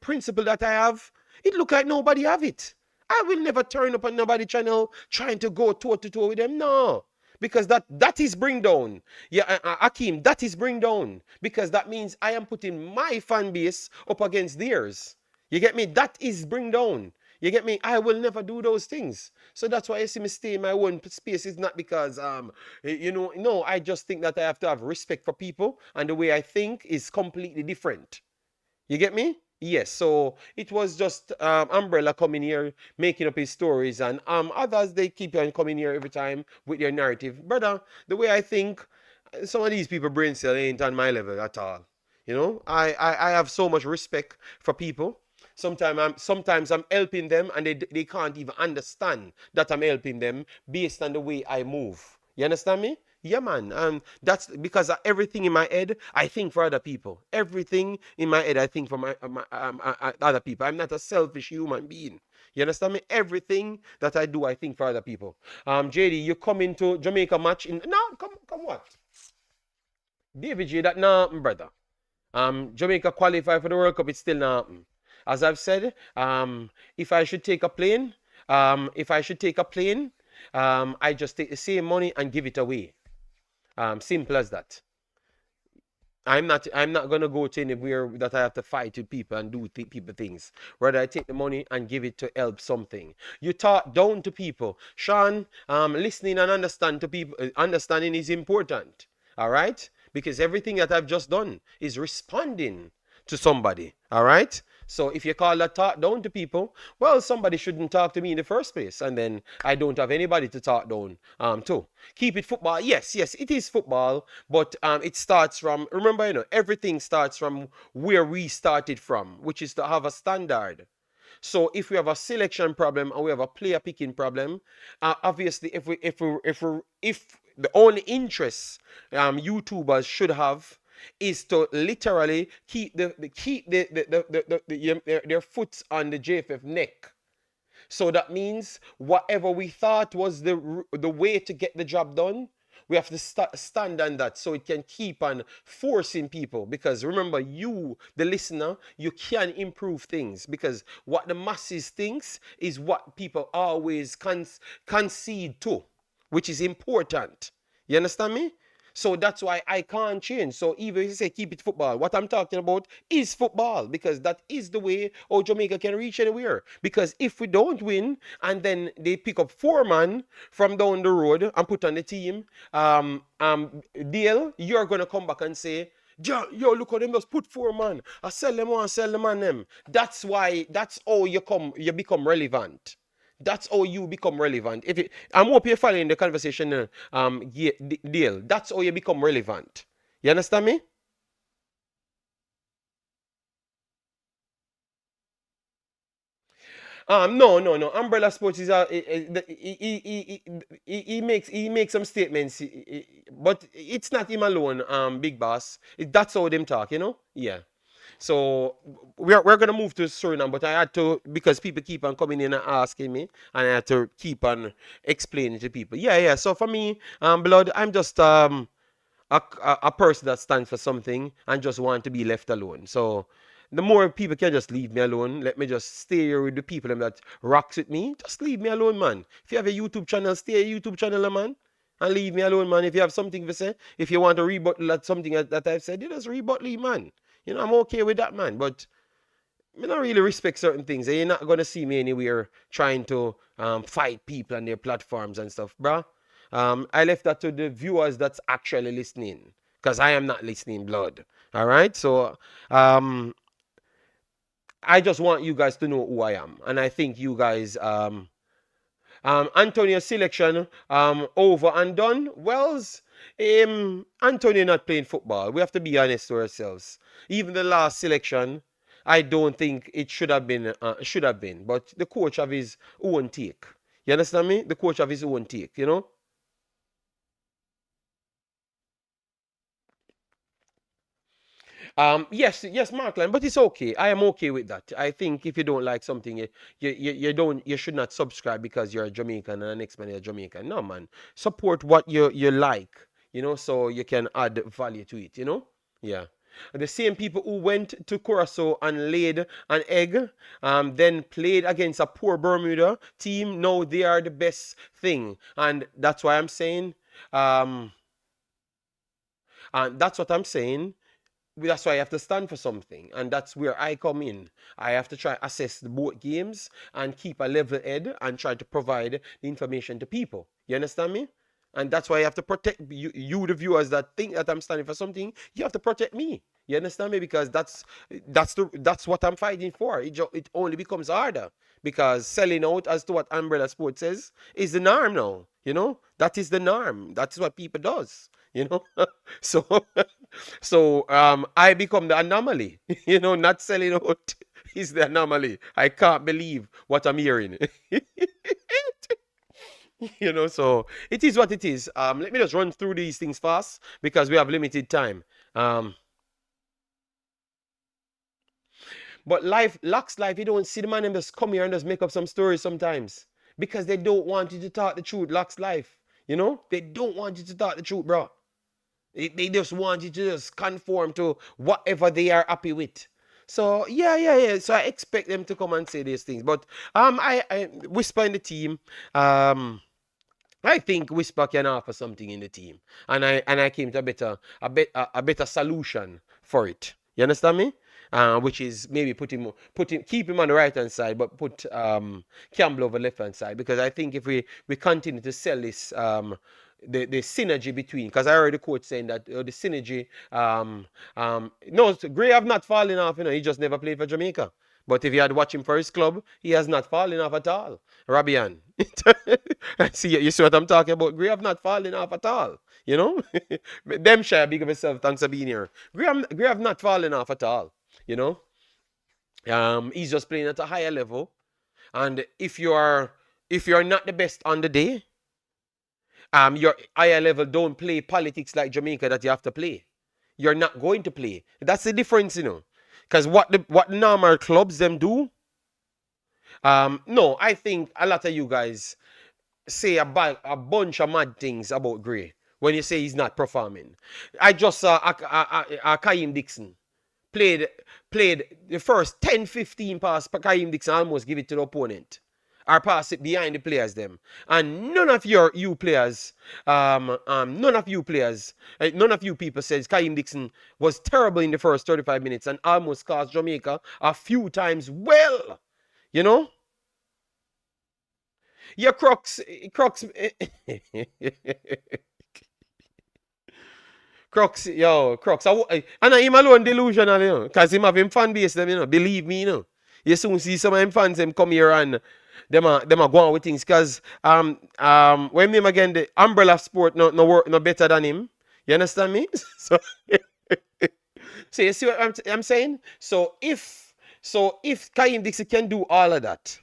principle that I have, it look like nobody have it. I will never turn up on nobody's channel trying to go toe to toe with them. No. Because that is bring down. Yeah, Akeem, that is bring down. Because that means I am putting my fan base up against theirs. You get me? That is bring down. You get me? I will never do those things. So that's why you see me stay in my own space. It's not because no, I just think that I have to have respect for people, and the way I think is completely different. You get me? Yes. So it was just Umbrella coming here making up his stories, and others they keep on coming here every time with their narrative. Brother, the way I think, some of these people brain cell ain't on my level at all. I have so much respect for people. Sometimes I'm helping them and they can't even understand that I'm helping them based on the way I move. You understand me? Yeah, man. That's because everything in my head, I think for other people. Everything in my head, I think for other people. I'm not a selfish human being. You understand me? Everything that I do, I think for other people. JD, you come into Jamaica match in no, come what? David J, that nah, brother. Jamaica qualify for the World Cup, it's still not. As I've said, if I should take a plane, I just take the same money and give it away. Simple as that. I'm not gonna go to anywhere that I have to fight with people and do people things. Rather, I take the money and give it to help something. You talk down to people, Sean. Listening and understanding is important. All right, because everything that I've just done is responding to somebody. All right. So if you call that talk down to people, well, somebody shouldn't talk to me in the first place, and then I don't have anybody to talk down to. Keep it football. Yes, it is football, but it starts from, remember, everything starts from where we started from, which is to have a standard. So if we have a selection problem and we have a player picking problem, obviously if the only interest YouTubers should have is to literally keep their foot on the JFF neck. So that means whatever we thought was the way to get the job done, we have to stand on that so it can keep on forcing people. Because remember, you, the listener, you can improve things. Because what the masses thinks is what people always concede to, which is important. You understand me? So that's why I can't change. So even if you say keep it football, what I'm talking about is football, because that is the way how Jamaica can reach anywhere. Because if we don't win and then they pick up 4 man from down the road and put on the team, deal, you're gonna come back and say, yo, look how them just put 4 man. I sell them one, sell the man them. That's how you become relevant. That's how you become relevant. I'm hope you're following the conversation, deal. That's how you become relevant. You understand me? No. Umbrella Sports is he makes some statements, but it's not him alone. Big boss. That's how them talk. Yeah. So we're gonna move to Suriname, but I had to, because people keep on coming in and asking me, and I had to keep on explaining to people. Yeah. So for me, blood, I'm just a person that stands for something and just want to be left alone. So The more people can just leave me alone, let me just stay here with the people that rocks with me. Just leave me alone, man. If you have a YouTube channel, stay a YouTube channel, man. And leave me alone, man. If you have something to say, if you want to rebuttal at something that I've said, you just rebuttal, man. I'm okay with that, man. But I don't really respect certain things. And you're not gonna see me anywhere trying to fight people on their platforms and stuff, bruh. I left that to the viewers that's actually listening, because I am not listening, blood. All right, so I just want you guys to know who I am, and I think you guys Antonio's selection over and done. Wells, Antonio not playing football. We have to be honest to ourselves. Even the last selection, I don't think it should have been. But the coach have his own take. You understand me? The coach have his own take. Yes, Markland, but it's okay. I am okay with that. I think if you don't like something, you should not subscribe because you're a Jamaican and the next man is a Jamaican. No, man. Support what you like, so you can add value to it, Yeah. The same people who went to Curacao and laid an egg, then played against a poor Bermuda team, now they are the best thing. And that's um, that's what I'm saying. That's why I have to stand for something, and that's where I come in. I have to try assess the both games and keep a level head and try to provide the information to people. You understand me? And that's why I have to protect you, the viewers that think that I'm standing for something. You have to protect me. You understand me? Because that's what I'm fighting for. It only becomes harder because selling out, as to what Umbrella Sports says, is the norm now. That is the norm. That is what people does. So I become the anomaly. Not selling out is the anomaly. I can't believe what I'm hearing. So it is what it is. Let me just run through these things fast because we have limited time. But Locks life, you don't see the man them just come here and just make up some stories sometimes because they don't want you to talk the truth. Locks life, they don't want you to talk the truth, bro. They just want you to just conform to whatever they are happy with. So yeah. So I expect them to come and say these things. But I whisper in the team. I think Whisper can offer something in the team, and I came to a better solution for it. You understand me? Which is maybe keep him on the right hand side, but put Campbell over left hand side, because I think if we continue to sell this the synergy between, because I heard the coach saying that the synergy no, Gray have not fallen off. He just never played for Jamaica. But if you had watched him for his club, he has not fallen off at all. Rabian. You see what I'm talking about? Gray have not fallen off at all. Them shy big of himself, thanks for being here. Gray have not fallen off at all. He's just playing at a higher level. And if you're not the best on the day, your higher level don't play politics like Jamaica that you have to play. You're not going to play. That's the difference, Because what normal clubs them do, no, I think a lot of you guys say a bunch of mad things about Gray when you say he's not performing. I just saw Kaim Dixon played the first 10-15 pass. Kaim Dixon almost give it to the opponent, or pass it behind the players them. And none of you players, none of you people says Kaim Dixon was terrible in the first 35 minutes and almost cost Jamaica a few times. Well, yeah, Crocs. Crocs, yo, Crocs. And him alone delusional, because him have him fan base them, believe me, You soon see some of them fans them come here and them are going on with things, because when him again, the Umbrella Sport no work no better than him. You understand me? So so you see what I'm saying? So if Kaim Dixie can do all of that,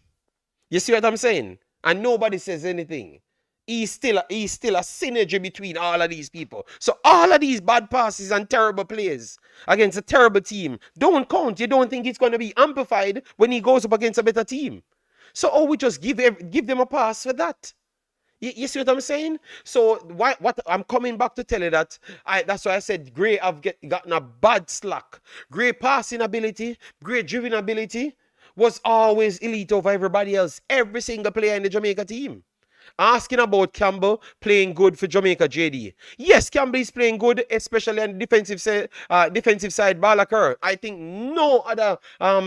you see what I'm saying? And nobody says anything. He's still a synergy between all of these people. So all of these bad passes and terrible plays against a terrible team don't count. You don't think it's going to be amplified when he goes up against a better team. So we just give them a pass for that. You see what I'm saying? So what I'm coming back to tell you that that's why I said Gray have gotten a bad slack. Gray passing ability, Gray driven ability was always elite over everybody else. Every single player in the Jamaica team. Asking about Campbell playing good for Jamaica JD. Yes, Campbell is playing good, especially on the defensive side, Balakar. I think no other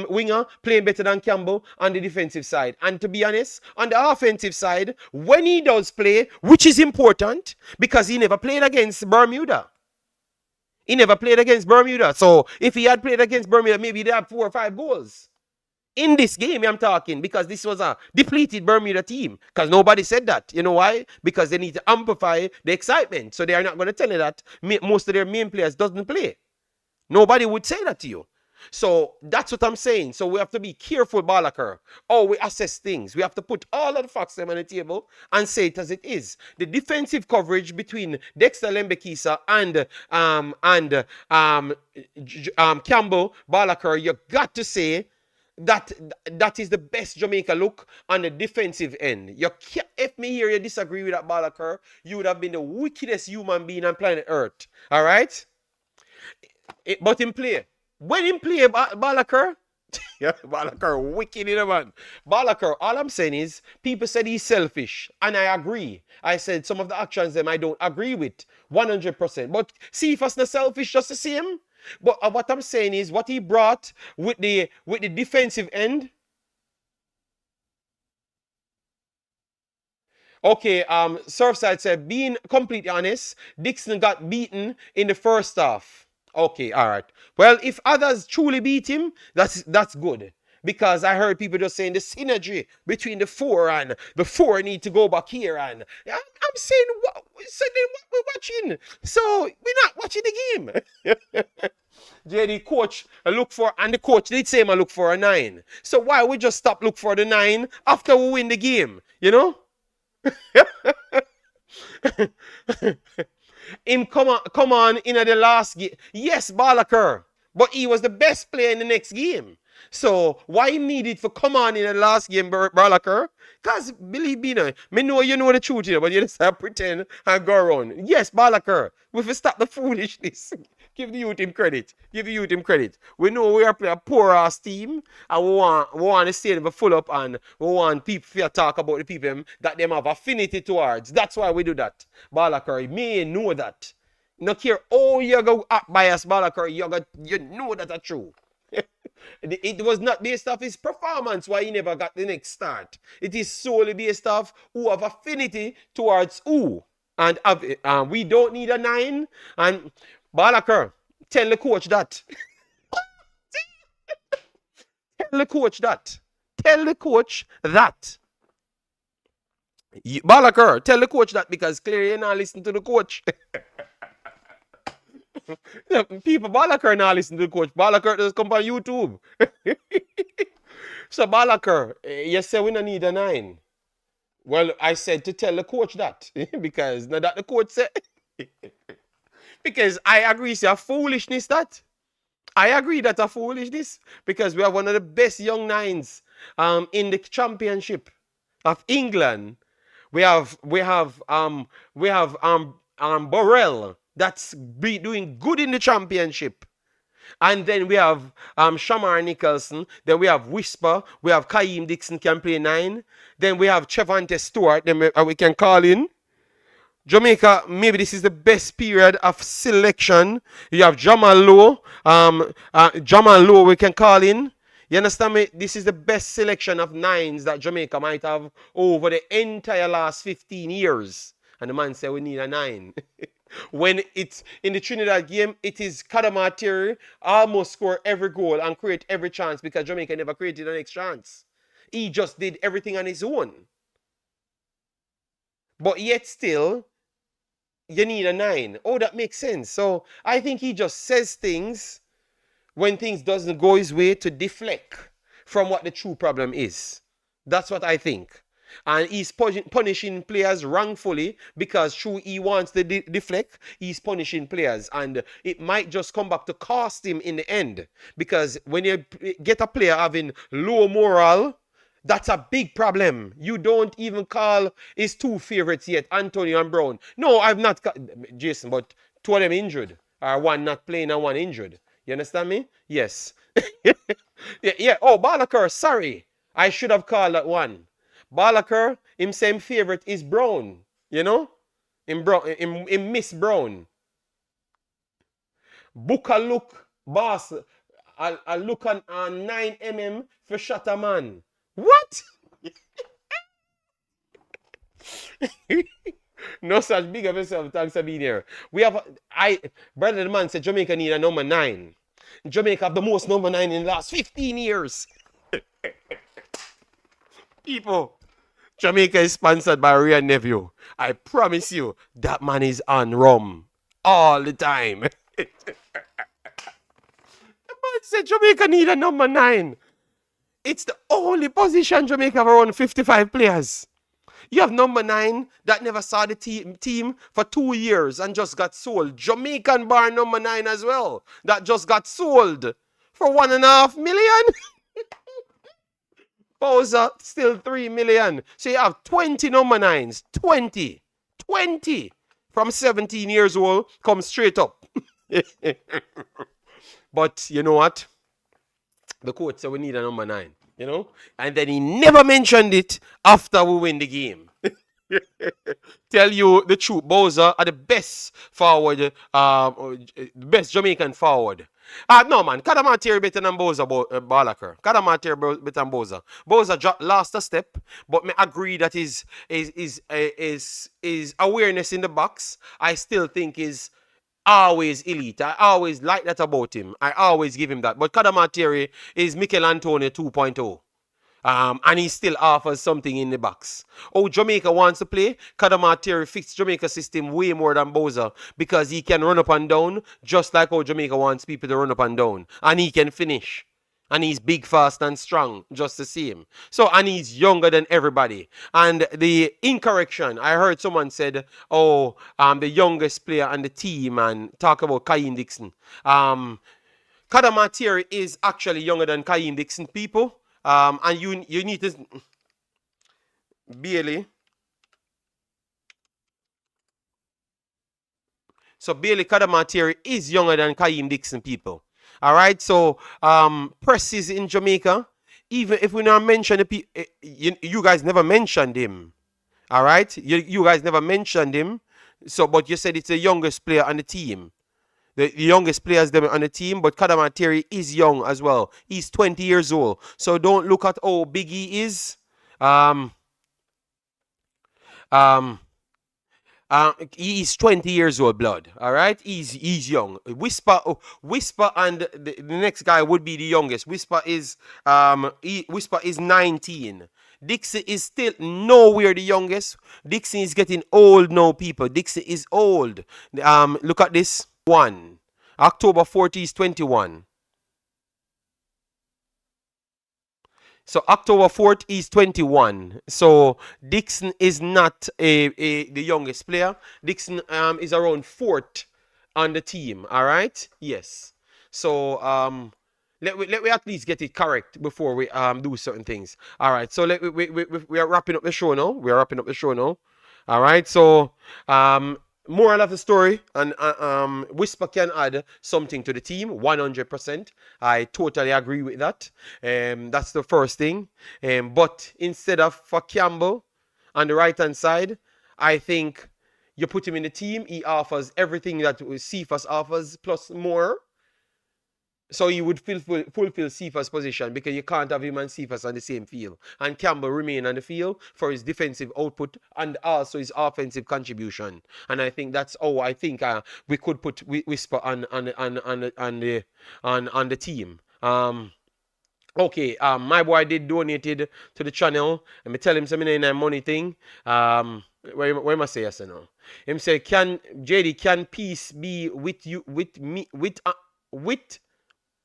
winger playing better than Campbell on the defensive side. And to be honest, on the offensive side, when he does play, which is important, because he never played against Bermuda. He never played against Bermuda. So if he had played against Bermuda, maybe they'd have 4 or 5 goals in this game. I'm talking, because this was a depleted Bermuda team, because nobody said that. You know why? Because they need to amplify the excitement, so they are not going to tell you that most of their main players doesn't play. Nobody would say that to you. So that's what I'm saying. So we have to be careful, Balakar. Oh, we assess things. We have to put all of the facts on the table and say it as it is. The defensive coverage between Dexter Lembekisa and Campbell, Balakar, you got to say that is the best Jamaica look on the defensive end. You can't, if me here you disagree with that, Balakar, you would have been the wickedest human being on planet Earth. All right? But in play, when in play, Balakar, yeah, Balakar, wicked in a man. Balakar, all I'm saying is, people said he's selfish, and I agree. I said some of the actions them I don't agree with 100%. But see, if it's not selfish, just the same. But what I'm saying is, what he brought with the defensive end. Okay, Surfside said, being completely honest, Dixon got beaten in the first half. Okay, all right. Well, if others truly beat him, that's good. Because I heard people just saying the synergy between the four and the four need to go back here. And I'm saying, so then what we're watching? So we're not watching the game. JD coach look for, and the coach did say I look for a 9. So why we just stop look for the 9 after we win the game? You know? Him come on in the last game. Yes, Balakar, but he was the best player in the next game. So why he needed to come on in the last game, Balakar? Because believe me, me know you know the truth here, but you just have to pretend and go around. Yes, Balakar, we have to stop the foolishness. Give the youth him credit. Give the youth him credit. We know we are playing a poor ass team, and we want to stay full up, and we want people to talk about the people that them have affinity towards. That's why we do that. Balakar, me know that. No care how you go up bias, Balakar, you know that that's true. It was not based off his performance why he never got the next start. It is solely based off who have affinity towards who. And we don't need a 9. And Balakar, tell the coach that. Tell the coach that. Tell the coach that. Balakar, tell the coach that, because clearly you're not listening to the coach. People, Balakar now listen to the coach. Balakar just come on YouTube. So Balakar, you say we don't need a 9. Well, I said to tell the coach that. Because now that the coach said. Because I agree it's a foolishness that. I agree that's a foolishness. Because we have one of the best young 9s in the championship of England. We have Borrell that's doing good in the championship. And then we have Shamar Nicholson. Then we have Whisper. We have Kaim Dixon can play 9. Then we have Trevante Stewart. Then we can call in. Jamaica, maybe this is the best period of selection. You have Jamal Lowe. Jamal Lowe we can call in. You understand me? This is the best selection of 9s that Jamaica might have over the entire last 15 years. And the man said we need a 9. When it's in the Trinidad game, it is Kadama Terry almost score every goal and create every chance, because Jamaica never created the next chance. He just did everything on his own. But yet still, you need a 9. Oh, that makes sense. So I think he just says things when things doesn't go his way to deflect from what the true problem is. That's what I think. And he's punishing players wrongfully, because through he wants to deflect, he's punishing players. And it might just come back to cost him in the end. Because when you get a player having low morale, That's a big problem. You don't even call his two favorites yet, Antonio and Brown. No, I've not, Jason, but two of them injured. Or one not playing and one injured. You understand me? Yes. Yeah. Oh, Balakar, sorry. I should have called that one. Balakar, him same favorite is Brown. You know? In Miss Brown. Book a look, boss. I look on 9 for Shatter Man. What? No such big of yourself. Thanks for being here. We have, brother the man said Jamaica need a number 9. Jamaica have the most number 9 in the last 15 years. People, Jamaica is sponsored by Ria Nephew. I promise you, that man is on rum all the time. The man said Jamaica need a number 9. It's the only position Jamaica have around 55 players. You have number 9 that never saw the team for 2 years and just got sold. Jamaican bar number 9 as well. That just got sold for 1.5 million. Bowser still 3 million. So you have 20 number 9s. 20. 20 from 17 years old come straight up. But you know what? The coach said we need a number 9, you know? And then he never mentioned it after we win the game. Tell you the truth, Bowser are the best forward, best Jamaican forward. No man, Kadamateri better than Bowser, Balakar. Kadamateri better than Bowser. Bowser lost a step, but me agree that his awareness in the box, I still think is always elite. I always like that about him. I always give him that. But Kadamateri is Michelangelo 2.0. And he still offers something in the box. Oh, Jamaica wants to play. Kadamateri fixed Jamaica system way more than Bowser because he can run up and down just like how Jamaica wants people to run up and down. And he can finish. And he's big, fast, and strong, just the same. So, and he's younger than everybody. And the incorrection, I heard someone said, oh, the youngest player on the team, and talk about Kaim Dixon. Kadamateri is actually younger than Kaim Dixon, people. And you need to Bailey. So Bailey Kadamateri is younger than Kaim Dixon, people. All right. So presses in Jamaica. Even if we not mention the you guys never mentioned him. All right. You guys never mentioned him. So, but you said it's the youngest player on the team. The youngest players on the team, but Kadamateri is young as well. He's 20 years old. So don't look at how big he is. He's 20 years old, blood. All right, he's young. Whisper, and the next guy would be the youngest. Whisper is 19. Dixon is still nowhere the youngest. Dixon is getting old now, people. Dixon is old. Look at this. October 4th is 21. So October 4th is 21. So Dixon is not the youngest player. Dixon is around 4th on the team. All right. Yes. So let we at least get it correct before we do certain things. All right. So we are wrapping up the show now. All right. So moral of the story, and Whisper can add something to the team, 100%. I totally agree with that. That's the first thing. But instead of for Campbell on the right-hand side, I think you put him in the team. He offers everything that Cephas offers, plus more. So he would fulfill Cephas' position because you can't have him and Cephas on the same field. And Campbell remain on the field for his defensive output and also his offensive contribution. And I think that's how I think we could put Whisper on the team. Okay, my boy did donated to the channel. Let me tell him something in that money thing. Where am I say yes or no? Him say, JD, can peace be with you, with me,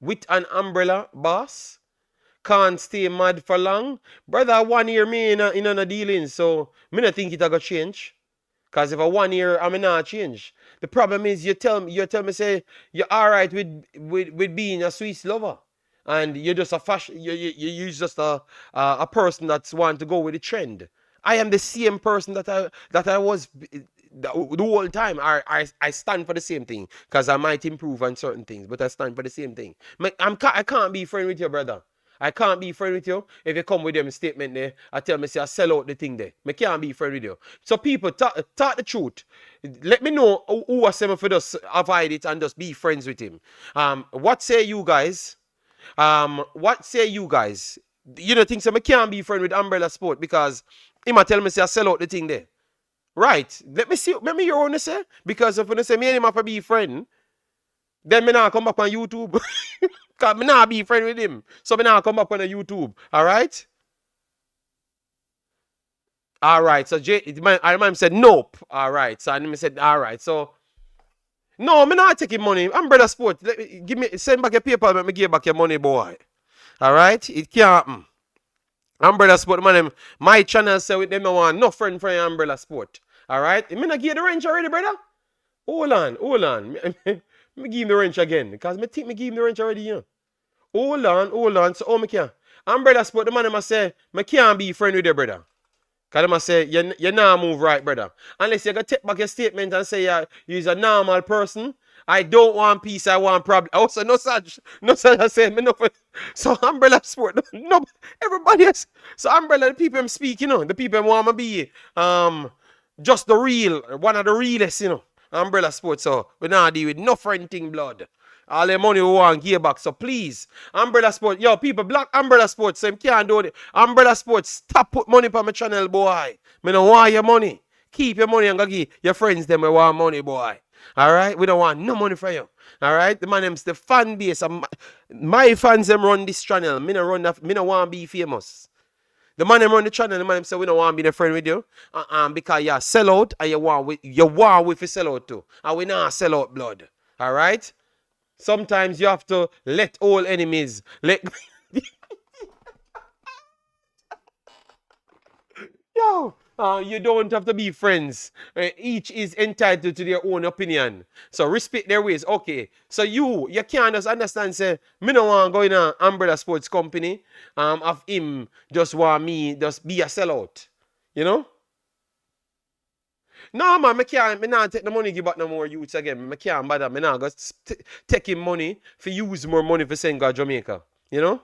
with an umbrella, boss? Can't stay mad for long. Brother, 1 year me in a dealing, so me not think it a go change. Cause if a 1 year I may not change. The problem is you tell me say you're alright with being a Swiss lover. and you're just a fashion. You're just a person that's want to go with the trend. I am the same person that I was the whole time. I stand for the same thing because I might improve on certain things, but I stand for the same thing. I can't be friend with your brother. I can't be friend with you if you come with them statement there. I tell me say I sell out the thing there. I can't be friend with you. So people talk the truth. Let me know who are some for just avoid it and just be friends with him. What say you guys? What say you guys? You don't think so? I can't be friend with Umbrella Sport because he might tell me say I sell out the thing there. Right. Let me see. Let me hear what you say. Because if you say me and him have to be friend, then me not come back on YouTube. Cause me not be friend with him. So me not come back on the YouTube. Alright? Alright. So I remember said nope. Alright. So I said alright. So no, me not taking money. Umbrella Sport. Give me send back your paper, let me give back your money, boy. Alright? It can't happen. Umbrella Sport, man, my channel say with them no want no friend for your Umbrella Sport. Alright? Me not give the wrench already, brother. Hold on, hold on. Me give him the wrench again. Because me think me give him the wrench already, you know. Hold on. So, me can. Umbrella Sport, the man must say, me can't be friend with your brother. Because they must say, you not move right, brother. Unless you go take back your statement and say you're a normal person. I don't want peace, I want problem. Also, no such I say, me no. So, Umbrella Sport, no, everybody else. So, Umbrella, the people I'm speak, you know, the people want to be just the real, one of the realest, you know. Umbrella Sport, so we not deal with no friend thing blood. All the money we want give back. So please, Umbrella Sport, yo, people, black Umbrella Sport, so can't do it. Umbrella Sport, stop put money on my channel, boy. Me don't want your money. Keep your money and go give your friends them we want money, boy. Alright? We don't want no money from you. Alright? The man them's the fan base. My fans them run this channel. Me no want to be famous. The man them run the channel, the man them say we don't want to be the friend with you. Because you sell out and you want with you sell out too. And we not sell out blood. Alright? Sometimes you have to let all enemies let yo. You don't have to be friends. Each is entitled to their own opinion. So respect their ways. Okay. So you can't just understand, say, me no want to go in an Umbrella Sports company. Of him just want me just be a sellout. You know? No man, me not take the money give back no more youths again. Me can't bother. Me not go take him money for use more money for send go Jamaica. You know?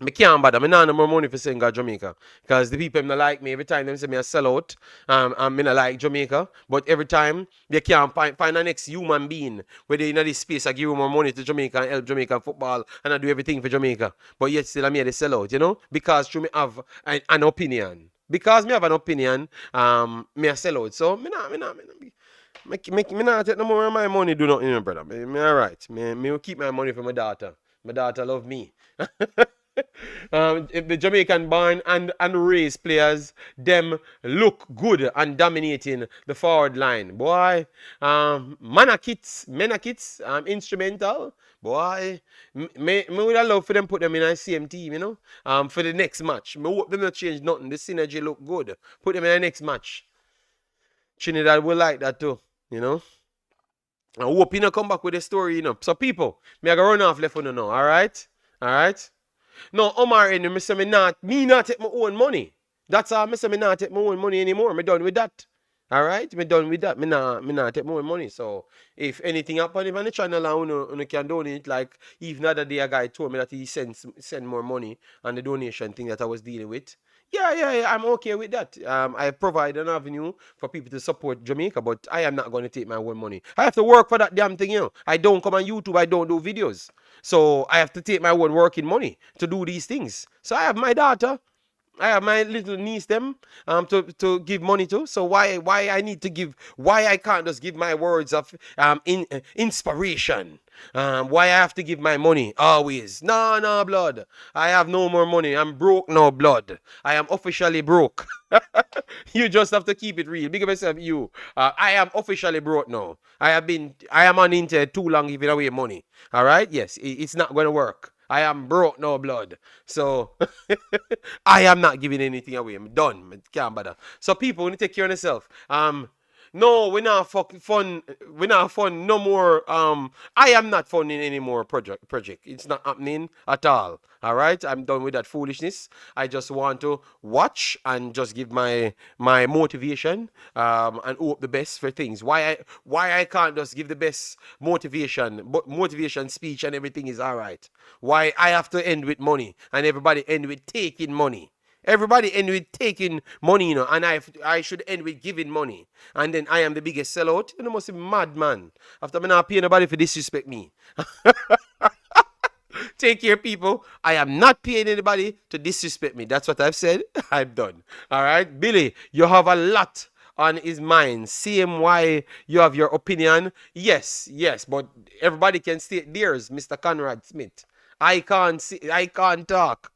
Me can't bother. Me not no more money for send go Jamaica. Because the people not like me. Every time them say me a sell out. And me not like Jamaica. But every time they can't find the next human being where they in this space I give more money to Jamaica and help Jamaican football and I do everything for Jamaica. But yet still I made a sell out, you know? Because through me have an opinion. Because me have an opinion, me a sell out. So me not take no more of my money do nothing, you know, brother. Me alright. Me will keep my money for my daughter. My daughter love me. If the Jamaican born and raised players, them look good and dominating the forward line. Boy, Menakits, instrumental. Boy, me would have love for them put them in the same team, you know, for the next match. Me hope them not change nothing. The synergy look good. Put them in the next match. Trinidad will like that too, you know. I hope you know come back with the story, you know. So people, me I go run off left on now, alright? Alright? No, Omar and me say me not take my own money. That's all me say me not take my own money anymore. Me done with that. Alright? Me done with that. Me not take my own money. So if anything happen on the channel and you can donate, like even the other day a guy told me that he send more money on the donation thing that I was dealing with. Yeah, I'm okay with that. I provide an avenue for people to support Jamaica, but I am not going to take my own money. I have to work for that damn thing, you know. I don't come on YouTube, I don't do videos. So I have to take my own working money to do these things. So I have my daughter, I have my little niece them to give money to. So why I need to give, why I can't just give my words of inspiration? Why I have to give my money always? No, blood. I have no more money. I'm broke now, blood. I am officially broke. You just have to keep it real. Big of yourself, you. I am officially broke now. I am on internet too long giving away money. All right? Yes, it's not going to work. I am broke no blood. So I am not giving anything away. I'm done. I can't bother. So people, when you take care of yourself, No, we're not fucking fun. We're not fun no more. I am not funding any more project. It's not happening at all. All right, I'm done with that foolishness. I just want to watch and just give my motivation and hope the best for things. Why I can't just give the best motivation, but motivation speech and everything is all right. Why I have to end with money and everybody end with taking money. Everybody end with taking money, and I should end with giving money. And then I am the biggest sellout. You know, must be mad, man. After me not paying nobody for disrespect me. Take care, people. I am not paying anybody to disrespect me. That's what I've said. I'm done. All right, Billy, you have a lot on his mind. Same why you have your opinion. Yes, yes, but everybody can state theirs, Mr. Conrad Smith. I can't see. I can't talk.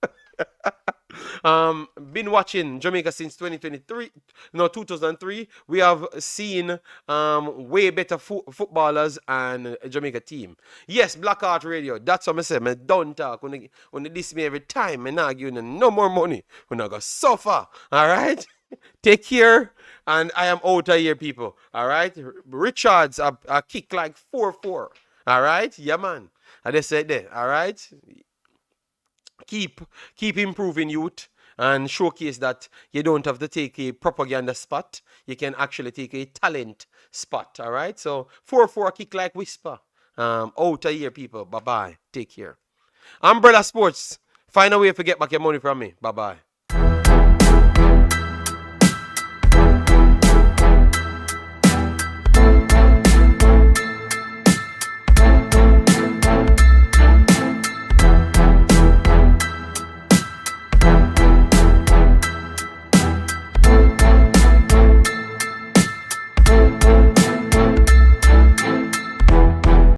Been watching Jamaica since 2023, no 2003. We have seen way better footballers and Jamaica team. Yes, Blackheart Radio. That's what I say. I don't talk. When they diss me every time, I not give them no more money. When I go suffer. All right. Take care, and I am out of here, people. All right. Richards a kick like 4-4. All right. Yeah, man. I just said that. All right. keep keep improving, youth, and showcase that you don't have to take a propaganda spot. You can actually take a talent spot. All right. So 4-4 kick like whisper. Out of here, people. Bye bye. Take care. Umbrella Sports. Find a way to get back your money from me. Bye bye.